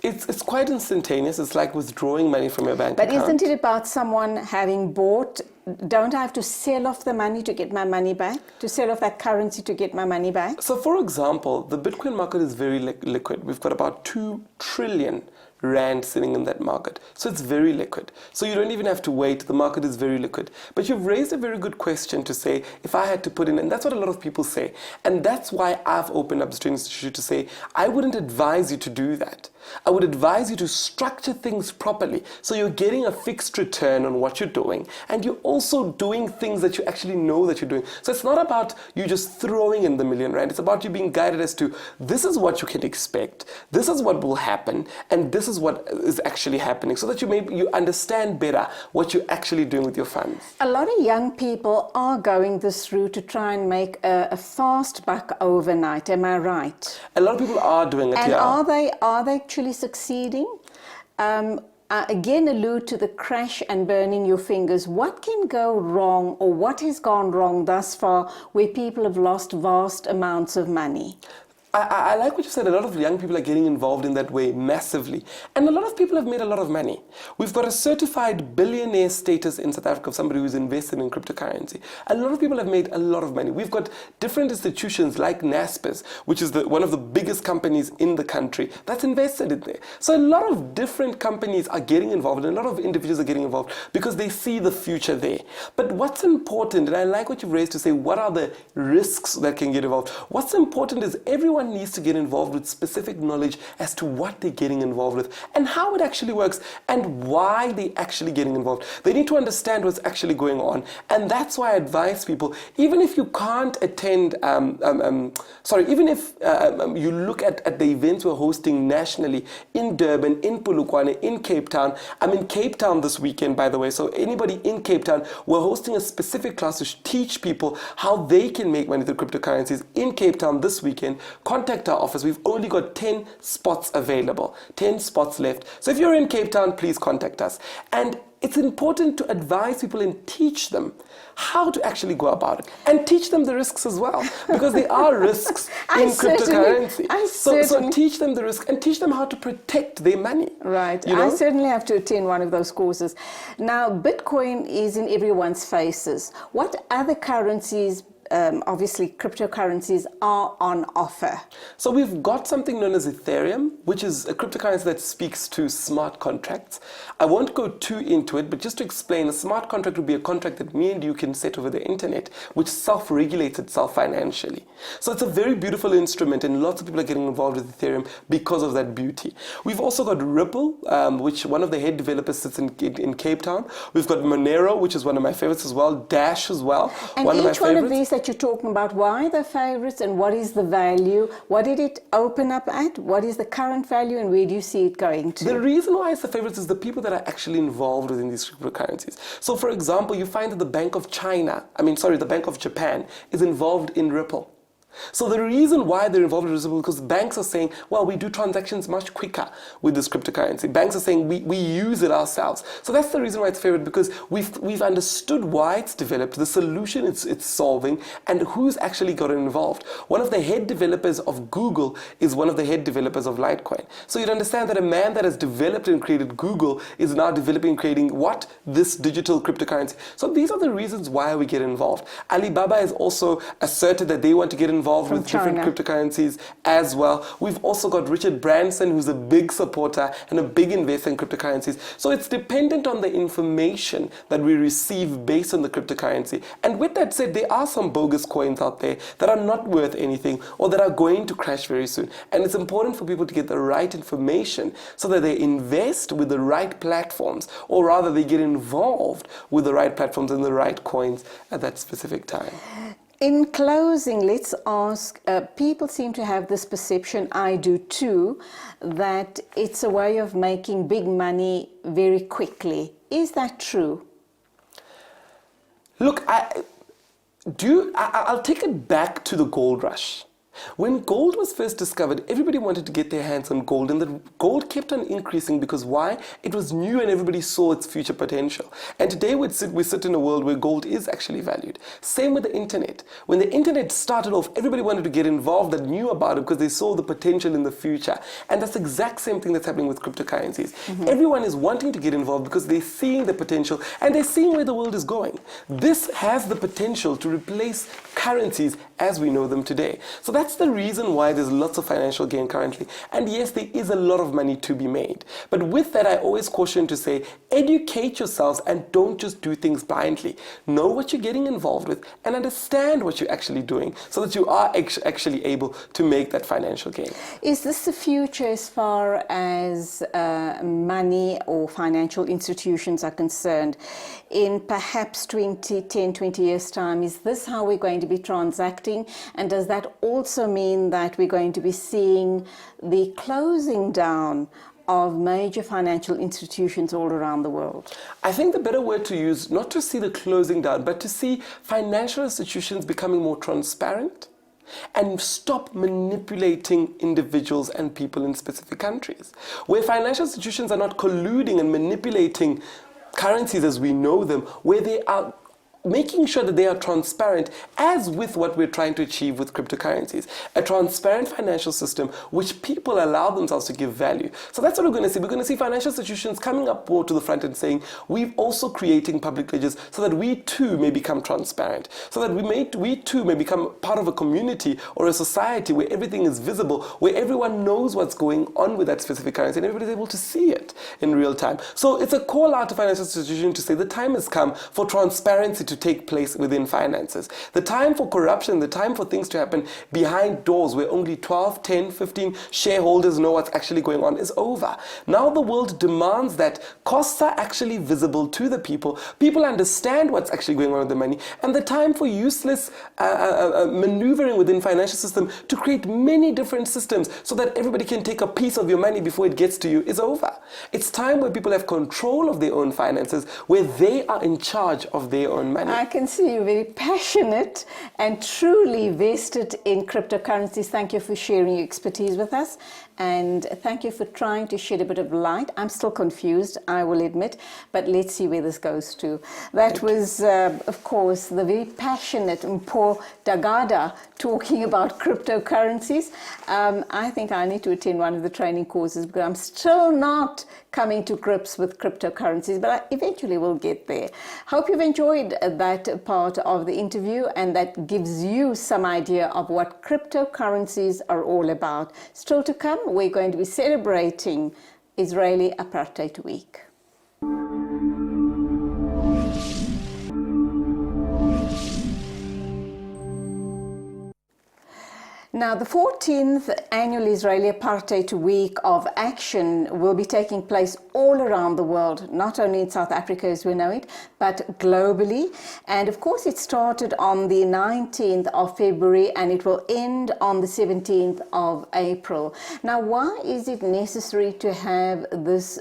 It's quite instantaneous. It's like withdrawing money from your bank account. But isn't it about someone having bought? Don't I have to sell off the money to get my money back? To sell off that currency to get my money back? So for example, the Bitcoin market is very liquid. We've got about 2 trillion rand sitting in that market. So it's very liquid. So you don't even have to wait. The market is very liquid. But you've raised a very good question to say, if I had to put in, and that's what a lot of people say. And that's why I've opened up the Training Institute to say, I wouldn't advise you to do that. I would advise you to structure things properly so you're getting a fixed return on what you're doing, and you're also doing things that you actually know that you're doing. So it's not about you just throwing in the R1 million. It's about you being guided as to this is what you can expect, this is what will happen, and this is what is actually happening, so that you understand better what you're actually doing with your funds. A lot of young people are going this route to try and make a fast buck overnight. Am I right? A lot of people are doing it. And are they actually succeeding? again allude to the crash and burning your fingers. What can go wrong, or what has gone wrong thus far where people have lost vast amounts of money? I like what you said. A lot of young people are getting involved in that way massively. And a lot of people have made a lot of money. We've got a certified billionaire status in South Africa of somebody who's invested in cryptocurrency. A lot of people have made a lot of money. We've got different institutions like Naspers, which is one of the biggest companies in the country, that's invested in there. So a lot of different companies are getting involved, and a lot of individuals are getting involved because they see the future there. But what's important, and I like what you've raised to say, what are the risks that can get involved? What's important is everyone needs to get involved with specific knowledge as to what they're getting involved with and how it actually works and why they're actually getting involved. They need to understand what's actually going on, and that's why I advise people, even if you can't attend, even if you look at the events we're hosting nationally in Durban, in Polokwane, in Cape Town. I'm in Cape Town this weekend, by the way, so anybody in Cape Town, we're hosting a specific class to teach people how they can make money through cryptocurrencies in Cape Town this weekend. Contact our office. We've only got 10 spots available, 10 spots left. So if you're in Cape Town, please contact us. And it's important to advise people and teach them how to actually go about it, and teach them the risks as well, because there are risks in cryptocurrency. So teach them the risk and teach them how to protect their money. Right. You know? I certainly have to attend one of those courses. Now, Bitcoin is in everyone's faces. What other currencies, obviously cryptocurrencies, are on offer? So we've got something known as Ethereum, which is a cryptocurrency that speaks to smart contracts. I won't go too into it, but just to explain, a smart contract would be a contract that me and you can set over the internet, which self-regulates itself financially. So it's a very beautiful instrument, and lots of people are getting involved with Ethereum because of that beauty. We've also got Ripple, which one of the head developers sits in Cape Town. We've got Monero, which is one of my favorites as well. Dash as well. And each one of these that you're talking about, why are they favorites and what is the value? What did it open up at? What is the current value and where do you see it going to? The reason why it's the favorites is the people that are actually involved within these cryptocurrencies. So for example, you find that the Bank of Japan is involved in Ripple. So the reason why they're involved in Ripple is because banks are saying, well, we do transactions much quicker with this cryptocurrency. Banks are saying we use it ourselves. So that's the reason why it's favored, because we've understood why it's developed, the solution it's solving, and who's actually got involved. One of the head developers of Google is one of the head developers of Litecoin. So you'd understand that a man that has developed and created Google is now developing and creating what? This digital cryptocurrency. So these are the reasons why we get involved. Alibaba has also asserted that they want to get involved with different cryptocurrencies as well. We've also got Richard Branson, who's a big supporter and a big investor in cryptocurrencies. So it's dependent on the information that we receive based on the cryptocurrency. And with that said, there are some bogus coins out there that are not worth anything or that are going to crash very soon. And it's important for people to get the right information so that they invest with the right platforms, or rather they get involved with the right platforms and the right coins at that specific time. In closing, let's ask, people seem to have this perception, I do too, that it's a way of making big money very quickly. Is that true? Look, I'll take it back to the gold rush. When gold was first discovered, everybody wanted to get their hands on gold, and the gold kept on increasing because why? It was new and everybody saw its future potential. And today we sit in a world where gold is actually valued. Same with the internet. When the internet started off, everybody wanted to get involved that knew about it because they saw the potential in the future. And that's the exact same thing that's happening with cryptocurrencies. Mm-hmm. Everyone is wanting to get involved because they're seeing the potential and they're seeing where the world is going. This has the potential to replace currencies as we know them today. So that's the reason why there's lots of financial gain currently. And yes, there is a lot of money to be made. But with that, I always caution to say, educate yourselves and don't just do things blindly. Know what you're getting involved with and understand what you're actually doing so that you are actually able to make that financial gain. Is this the future as far as money or financial institutions are concerned? In perhaps 10, 20 years' time, is this how we're going to be transacting? And does that also mean that we're going to be seeing the closing down of major financial institutions all around the world? I think the better word to use, not to see the closing down, but to see financial institutions becoming more transparent and stop manipulating individuals and people in specific countries. Where financial institutions are not colluding and manipulating currencies as we know them, where they are making sure that they are transparent, as with what we're trying to achieve with cryptocurrencies. A transparent financial system which people allow themselves to give value. So that's what we're going to see. We're going to see financial institutions coming up more to the front and saying, we're also creating public ledgers so that we too may become transparent, so that we too may become part of a community or a society where everything is visible, where everyone knows what's going on with that specific currency and everybody's able to see it in real time. So it's a call out to financial institutions to say the time has come for transparency to take place within finances. The time for corruption, the time for things to happen behind doors where only 12, 10, 15 shareholders know what's actually going on is over. Now the world demands that costs are actually visible to the people. People understand what's actually going on with the money, and the time for useless maneuvering within financial system to create many different systems so that everybody can take a piece of your money before it gets to you is over. It's time where people have control of their own finances, where they are in charge of their own money. I can see you're very passionate and truly vested in cryptocurrencies. Thank you for sharing your expertise with us, and thank you for trying to shed a bit of light. I'm still confused, I will admit, but let's see where this goes to. That was, of course, the very passionate Mpho Dagada talking about cryptocurrencies. I think I need to attend one of the training courses because I'm still not coming to grips with cryptocurrencies, but I eventually will get there. Hope you've enjoyed that part of the interview, and that gives you some idea of what cryptocurrencies are all about. Still to come, we're going to be celebrating Israeli Apartheid Week. Now, the 14th annual Israeli Apartheid Week of Action will be taking place all around the world, not only in South Africa as we know it, but globally. And of course, it started on the 19th of February and it will end on the 17th of April. Now, why is it necessary to have this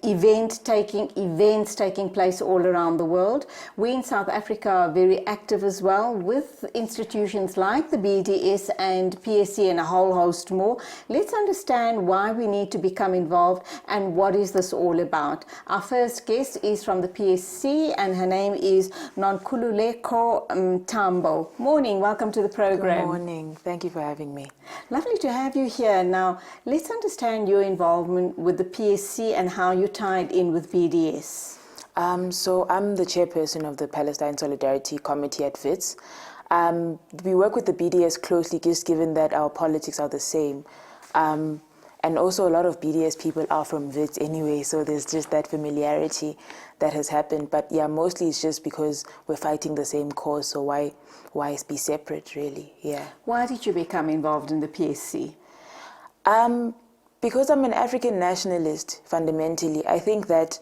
events taking place all around the world? We in South Africa are very active as well with institutions like the BDS and PSC and a whole host more. Let's understand why we need to become involved and what is this all about. Our first guest is from the PSC and her name is Nonkululeko Mtambo. Morning, welcome to the program. Good morning, thank you for having me. Lovely to have you here. Now, let's understand your involvement with the PSC and how you tied in with BDS. So I'm the chairperson of the Palestine Solidarity Committee at WITS. We work with the BDS closely just given that our politics are the same. And also a lot of BDS people are from WITS anyway, so there's just that familiarity that has happened. But yeah, mostly it's just because we're fighting the same cause, so why be separate really, yeah. Why did you become involved in the PSC? Because I'm an African nationalist, fundamentally. I think that,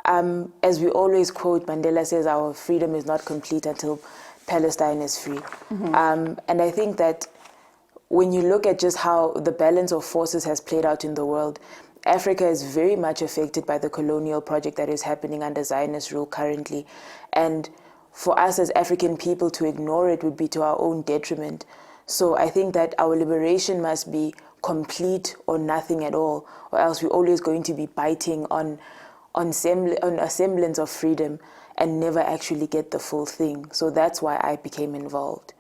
as we always quote, Mandela says our freedom is not complete until Palestine is free. Mm-hmm. And I think that when you look at just how the balance of forces has played out in the world, Africa is very much affected by the colonial project that is happening under Zionist rule currently. And for us as African people to ignore it would be to our own detriment. So I think that our liberation must be complete or nothing at all, or else we're always going to be biting on a semblance of freedom and never actually get the full thing. So that's why I became involved.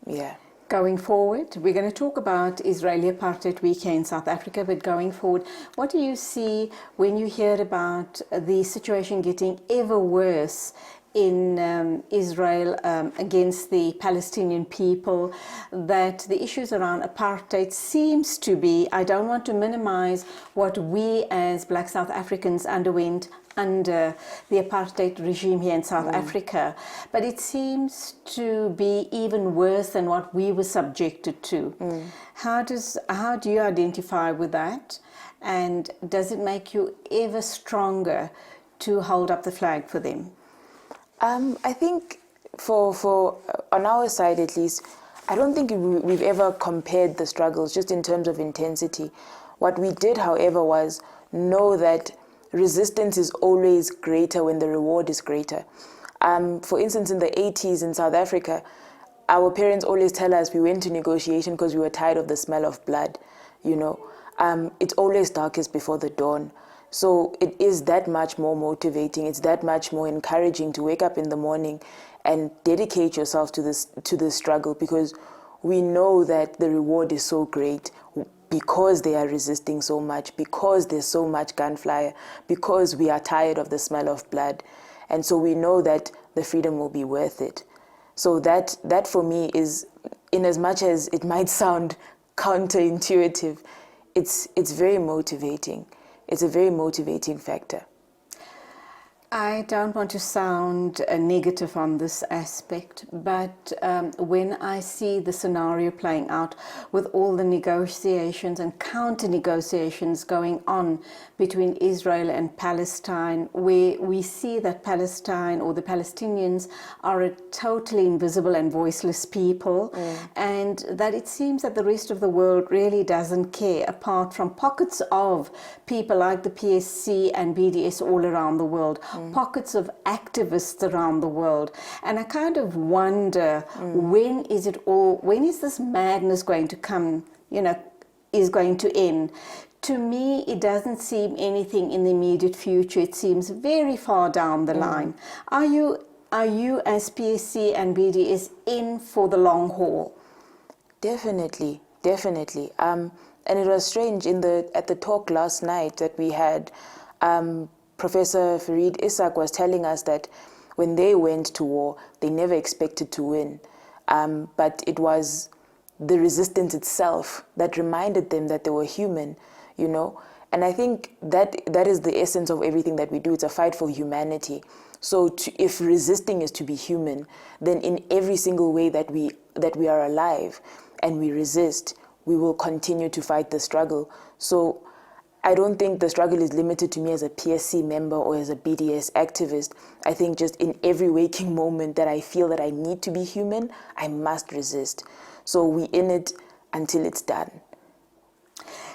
Yeah. Going forward, we're going to talk about Israeli Apartheid Week here in South Africa, but going forward, what do you see when you hear about the situation getting ever worse in Israel against the Palestinian people, that the issues around apartheid seems to be, I don't want to minimize what we as Black South Africans underwent under the apartheid regime here in South Africa, but it seems to be even worse than what we were subjected to. How do you identify with that, and does it make you ever stronger to hold up the flag for them? I think for on our side at least, I don't think we've ever compared the struggles just in terms of intensity. What we did, however, was know that resistance is always greater when the reward is greater. For instance, in the 80s in South Africa, our parents always tell us we went to negotiation because we were tired of the smell of blood, you know. It's always darkest before the dawn. So it is that much more motivating. It's that much more encouraging to wake up in the morning and dedicate yourself to this struggle, because we know that the reward is so great because they are resisting so much, because there's so much gunfire, because we are tired of the smell of blood. And so we know that the freedom will be worth it. So that for me is, in as much as it might sound counterintuitive, it's very motivating. It's a very motivating factor. I don't want to sound negative on this aspect, but when I see the scenario playing out with all the negotiations and counter-negotiations going on between Israel and Palestine, where we see that Palestine or the Palestinians are a totally invisible and voiceless people, and that it seems that the rest of the world really doesn't care, apart from pockets of people like the PSC and BDS all around the world. Pockets of activists around the world. And I kind of wonder, when is this madness going to come, is going to end? To me, it doesn't seem anything in the immediate future. It seems very far down the line. Are you as PSC and BDS in for the long haul? Definitely. And it was strange at the talk last night that we had. Professor Farid Isaac was telling us that when they went to war, they never expected to win. But it was the resistance itself that reminded them that they were human, And I think that is the essence of everything that we do. It's a fight for humanity. So if resisting is to be human, then in every single way that we are alive and we resist, we will continue to fight the struggle. So I don't think the struggle is limited to me as a PSC member or as a BDS activist. I think just in every waking moment that I feel that I need to be human, I must resist. So we in it until it's done.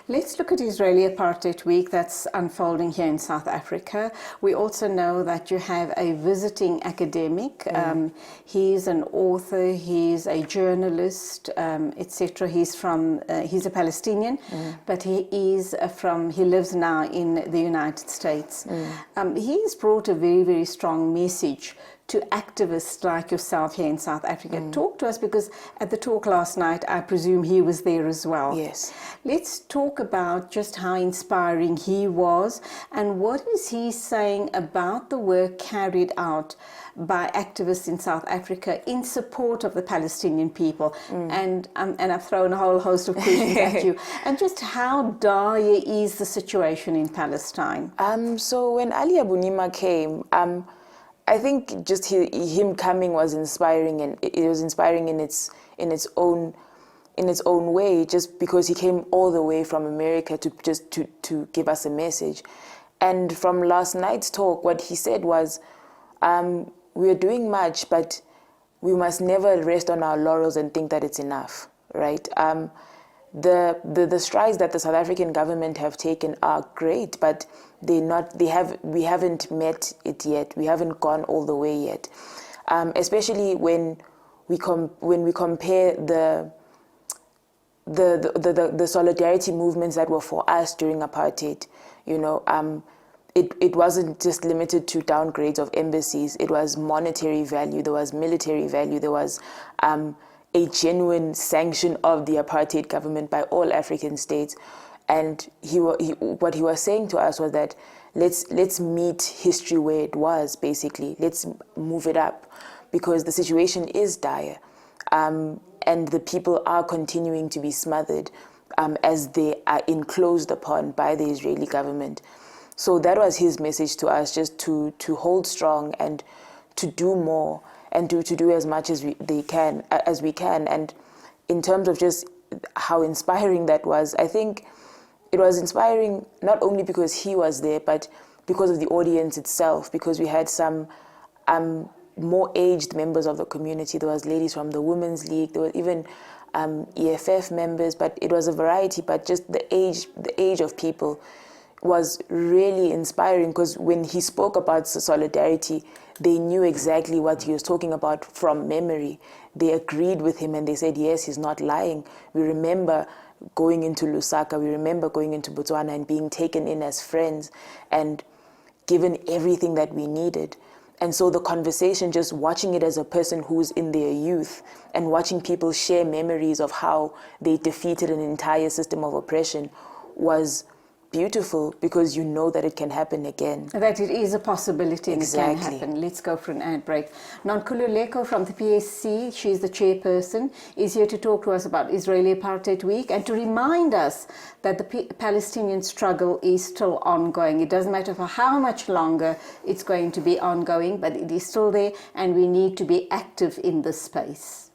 Let's look at Israeli Apartheid Week that's unfolding here in South Africa. We also know that you have a visiting academic. He's an author, he's a journalist, etc. He's a Palestinian, but he lives now in the United States. He's brought a very, very strong message to activists like yourself here in South Africa. Talk to us, because at the talk last night, I presume he was there as well. Yes. Let's talk about just how inspiring he was, and what is he saying about the work carried out by activists in South Africa in support of the Palestinian people. And I've thrown a whole host of questions at you. And just how dire is the situation in Palestine? So when Ali Abunimah came, I think just him coming was inspiring, and it was inspiring in its own way, just because he came all the way from America to give us a message. And from last night's talk, what he said was, we're doing much, but we must never rest on our laurels and think that it's enough, right? The strides that the South African government have taken are great, but we haven't met it yet. We haven't gone all the way yet. Especially when we compare the solidarity movements that were for us during apartheid. It wasn't just limited to downgrades of embassies. It was monetary value. There was military value. There was a genuine sanction of the apartheid government by all African states. And what he was saying to us was that let's meet history where it was, basically. Let's move it up, because the situation is dire. And the people are continuing to be smothered as they are enclosed upon by the Israeli government. So that was his message to us, just to hold strong and to do more, and to do as much as we can. And in terms of just how inspiring that was, I think it was inspiring not only because he was there, but because of the audience itself, because we had some more aged members of the community. There was ladies from the Women's League, there were even EFF members, but it was a variety, but just the age of people was really inspiring, because when he spoke about solidarity, they knew exactly what he was talking about from memory. They agreed with him and they said, yes, he's not lying. We remember going into Lusaka, we remember going into Botswana and being taken in as friends and given everything that we needed. And so the conversation, just watching it as a person who's in their youth and watching people share memories of how they defeated an entire system of oppression was beautiful, because you know that it can happen again. That it is a possibility and Exactly. it can happen. Let's go for an ad break. Nonkululeko from the PSC, she's the chairperson, is here to talk to us about Israeli Apartheid Week and to remind us that the Palestinian struggle is still ongoing. It doesn't matter for how much longer it's going to be ongoing, but it is still there and we need to be active in this space.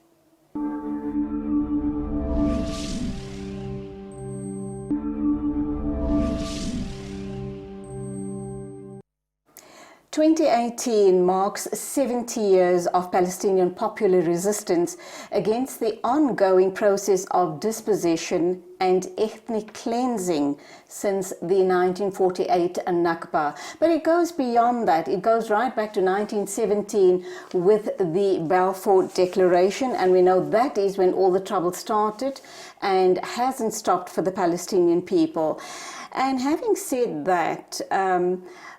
2018 marks 70 years of Palestinian popular resistance against the ongoing process of dispossession and ethnic cleansing since the 1948 Nakba. But it goes beyond that. It goes right back to 1917 with the Balfour Declaration, and we know that is when all the trouble started and hasn't stopped for the Palestinian people. And having said that,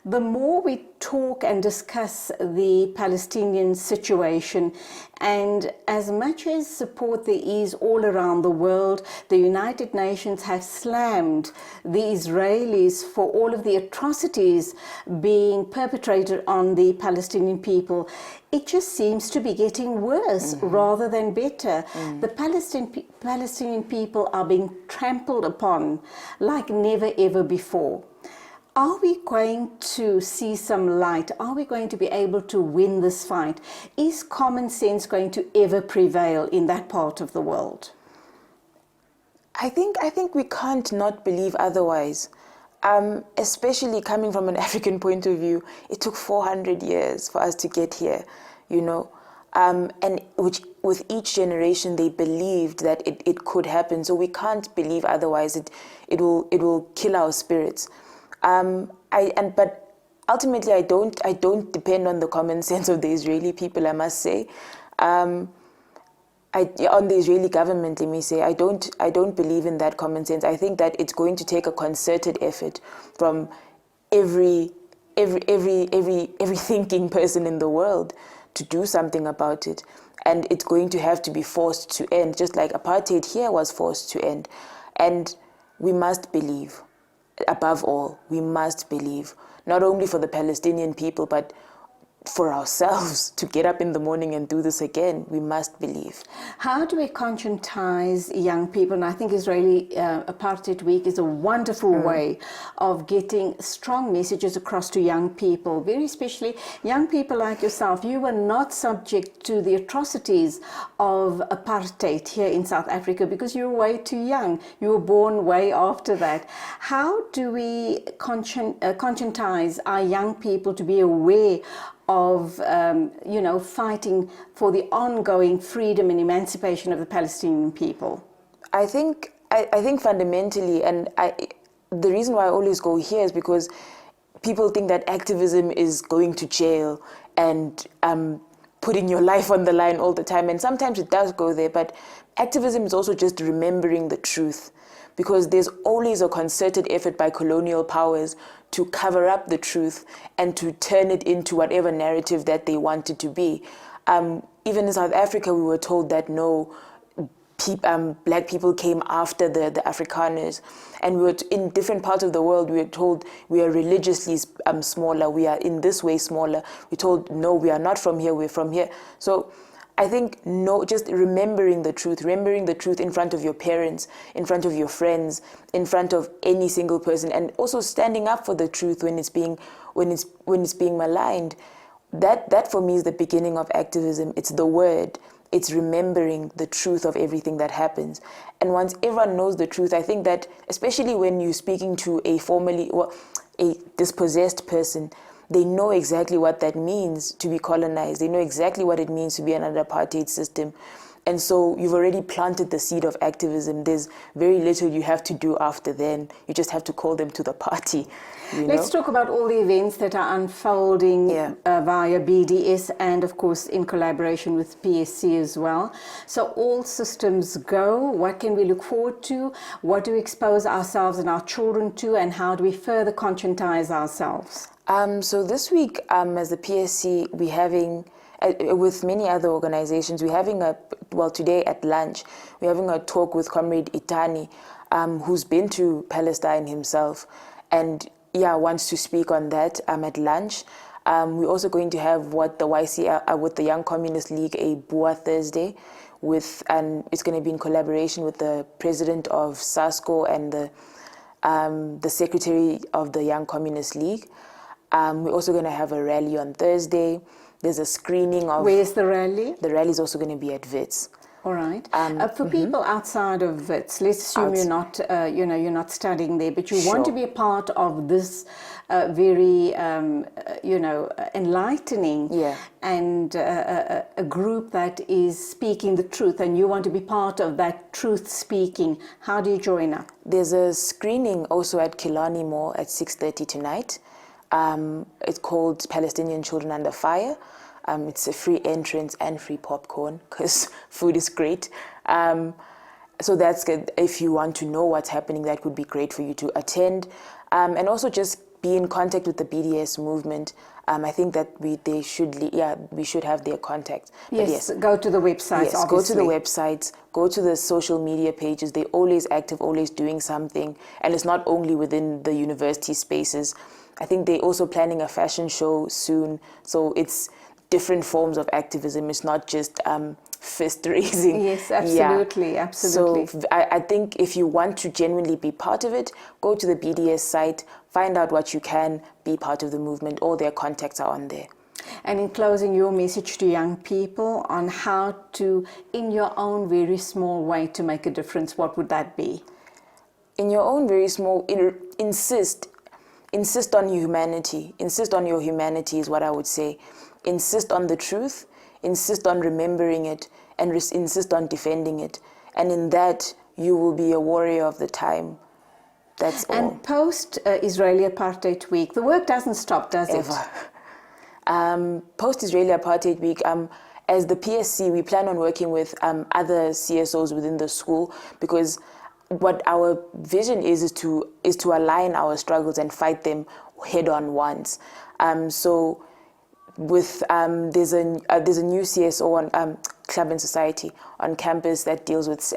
the more we talk and discuss the Palestinian situation, and as much as support there is all around the world, the United Nations have slammed the Israelis for all of the atrocities being perpetrated on the Palestinian people. It just seems to be getting worse rather than better. The Palestinian people are being trampled upon like never ever before. Are we going to see some light? Are we going to be able to win this fight? Is common sense going to ever prevail in that part of the world? I think we can't not believe otherwise. Especially coming from an African point of view, it took 400 years for us to get here, you know. And which with each generation they believed that it could happen. So we can't believe otherwise. It will kill our spirits. But ultimately, I don't depend on the common sense of the Israeli people, I must say. On the Israeli government, let me say, I don't believe in that common sense. I think that it's going to take a concerted effort from every thinking person in the world to do something about it. And it's going to have to be forced to end, just like apartheid here was forced to end. And we must believe. Above all, we must believe, not only for the Palestinian people, but for ourselves to get up in the morning and do this again. We must believe. How do we conscientize young people? And I think Israeli Apartheid Week is a wonderful way of getting strong messages across to young people, very especially young people like yourself. You were not subject to the atrocities of apartheid here in South Africa because you were way too young. You were born way after that. How do we conscientize our young people to be aware of fighting for the ongoing freedom and emancipation of the Palestinian people? I think fundamentally, and the reason why I always go here is because people think that activism is going to jail and putting your life on the line all the time, and sometimes it does go there, but activism is also just remembering the truth, because there's always a concerted effort by colonial powers to cover up the truth and to turn it into whatever narrative that they want it to be. Even in South Africa, we were told that no, black people came after the Afrikaners. And we were in different parts of the world, we were told we are religiously smaller, we are in this way smaller. We're told, no, we are not from here, we're from here. So I think just remembering the truth in front of your parents, in front of your friends, in front of any single person, and also standing up for the truth when it's being maligned. That for me is the beginning of activism. It's the word. It's remembering the truth of everything that happens. And once everyone knows the truth, I think that especially when you're speaking to a dispossessed person, they know exactly what that means to be colonized. They know exactly what it means to be under apartheid system. And so you've already planted the seed of activism. There's very little you have to do after then. You just have to call them to the party. Let's talk about all the events that are unfolding via BDS and, of course, in collaboration with PSC as well. So all systems go. What can we look forward to? What do we expose ourselves and our children to? And how do we further conscientize ourselves? So this week, as the PSC, we're having, with many other organizations, we're having today at lunch, we're having a talk with Comrade Itani, who's been to Palestine himself, and wants to speak on that at lunch. We're also going to have what the YCL, with the Young Communist League, a Bua Thursday, and it's going to be in collaboration with the president of SASCO and the secretary of the Young Communist League. We're also going to have a rally on Thursday. There's a screening of... Where's the rally? The rally is also going to be at WITS. All right. For people outside of WITS, let's assume you're not, you're not studying there, but you want to be a part of this very, enlightening and a group that is speaking the truth, and you want to be part of that truth speaking. How do you join up? There's a screening also at Killarney Mall at 6:30 tonight. It's called Palestinian Children Under Fire. It's a free entrance and free popcorn because food is great. So that's good. If you want to know what's happening, that would be great for you to attend. And also just be in contact with the BDS movement. I think that we should have their contact. Yes, go to the websites, yes, obviously. go to the websites, go to the social media pages. They're always active, always doing something. And it's not only within the university spaces. I think they're also planning a fashion show soon. So it's different forms of activism. It's not just fist raising. Yes, absolutely, absolutely. So I think if you want to genuinely be part of it, go to the BDS site, find out what you can, be part of the movement. All their contacts are on there. And in closing, your message to young people on how to, in your own very small way, to make a difference, what would that be? In your own very small, insist on humanity. Insist on your humanity is what I would say. Insist on the truth, insist on remembering it, and insist on defending it. And in that, you will be a warrior of the time. That's all. And post-Israeli Apartheid Week, the work doesn't stop, does it? Post-Israeli Apartheid Week, as the PSC, we plan on working with other CSOs within the school, because what our vision is to align our struggles and fight them head-on once. So with there's a new CSO on Club and Society on campus that deals with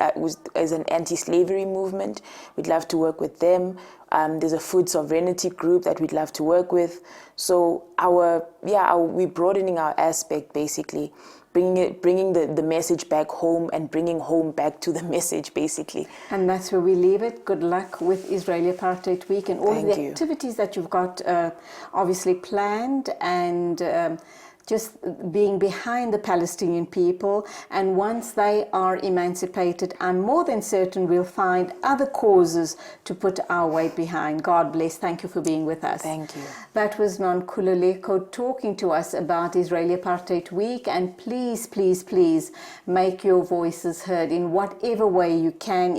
as an anti-slavery movement. We'd love to work with them. There's a food sovereignty group that we'd love to work with. So we're broadening our aspect, basically, bringing the message back home and bringing home back to the message, basically. And that's where we leave it. Good luck with Israeli Apartheid Week and all of the activities that you've got obviously planned, and just being behind the Palestinian people. And once they are emancipated, I'm more than certain we'll find other causes to put our weight behind. God bless. Thank you for being with us. Thank you. That was Nonkululeko talking to us about Israeli Apartheid Week. And please, please, please make your voices heard in whatever way you can,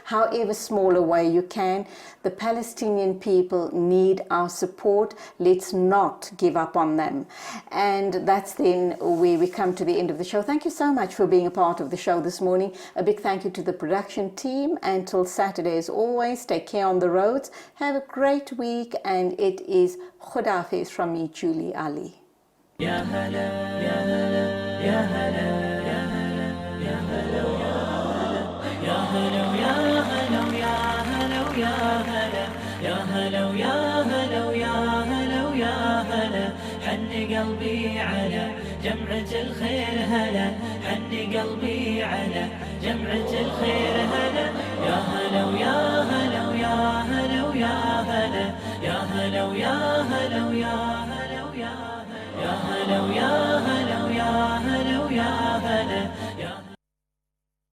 however small a way you can. The Palestinian people need our support. Let's not give up on them. And that's then where we come to the end of the show. Thank you so much for being a part of the show this morning. A big thank you to the production team. Until Saturday, as always, take care on the roads. Have a great week. And it is Khudafiz from me, Julie Alli. Ya hala, ya hala, ya hala, ya hala, ya hala, ya hala, ya hala, ya hala, ya hala, ya hala, ya hala, ya hala, ya hala. حن قلبي على جمعة الخير هلا، حن قلبي على جمعة الخير هلا، يا هلا ويا هلا ويا هلا ويا هلا، يا هلا ويا هلا ويا هلا ويا هلا، يا هلا ويا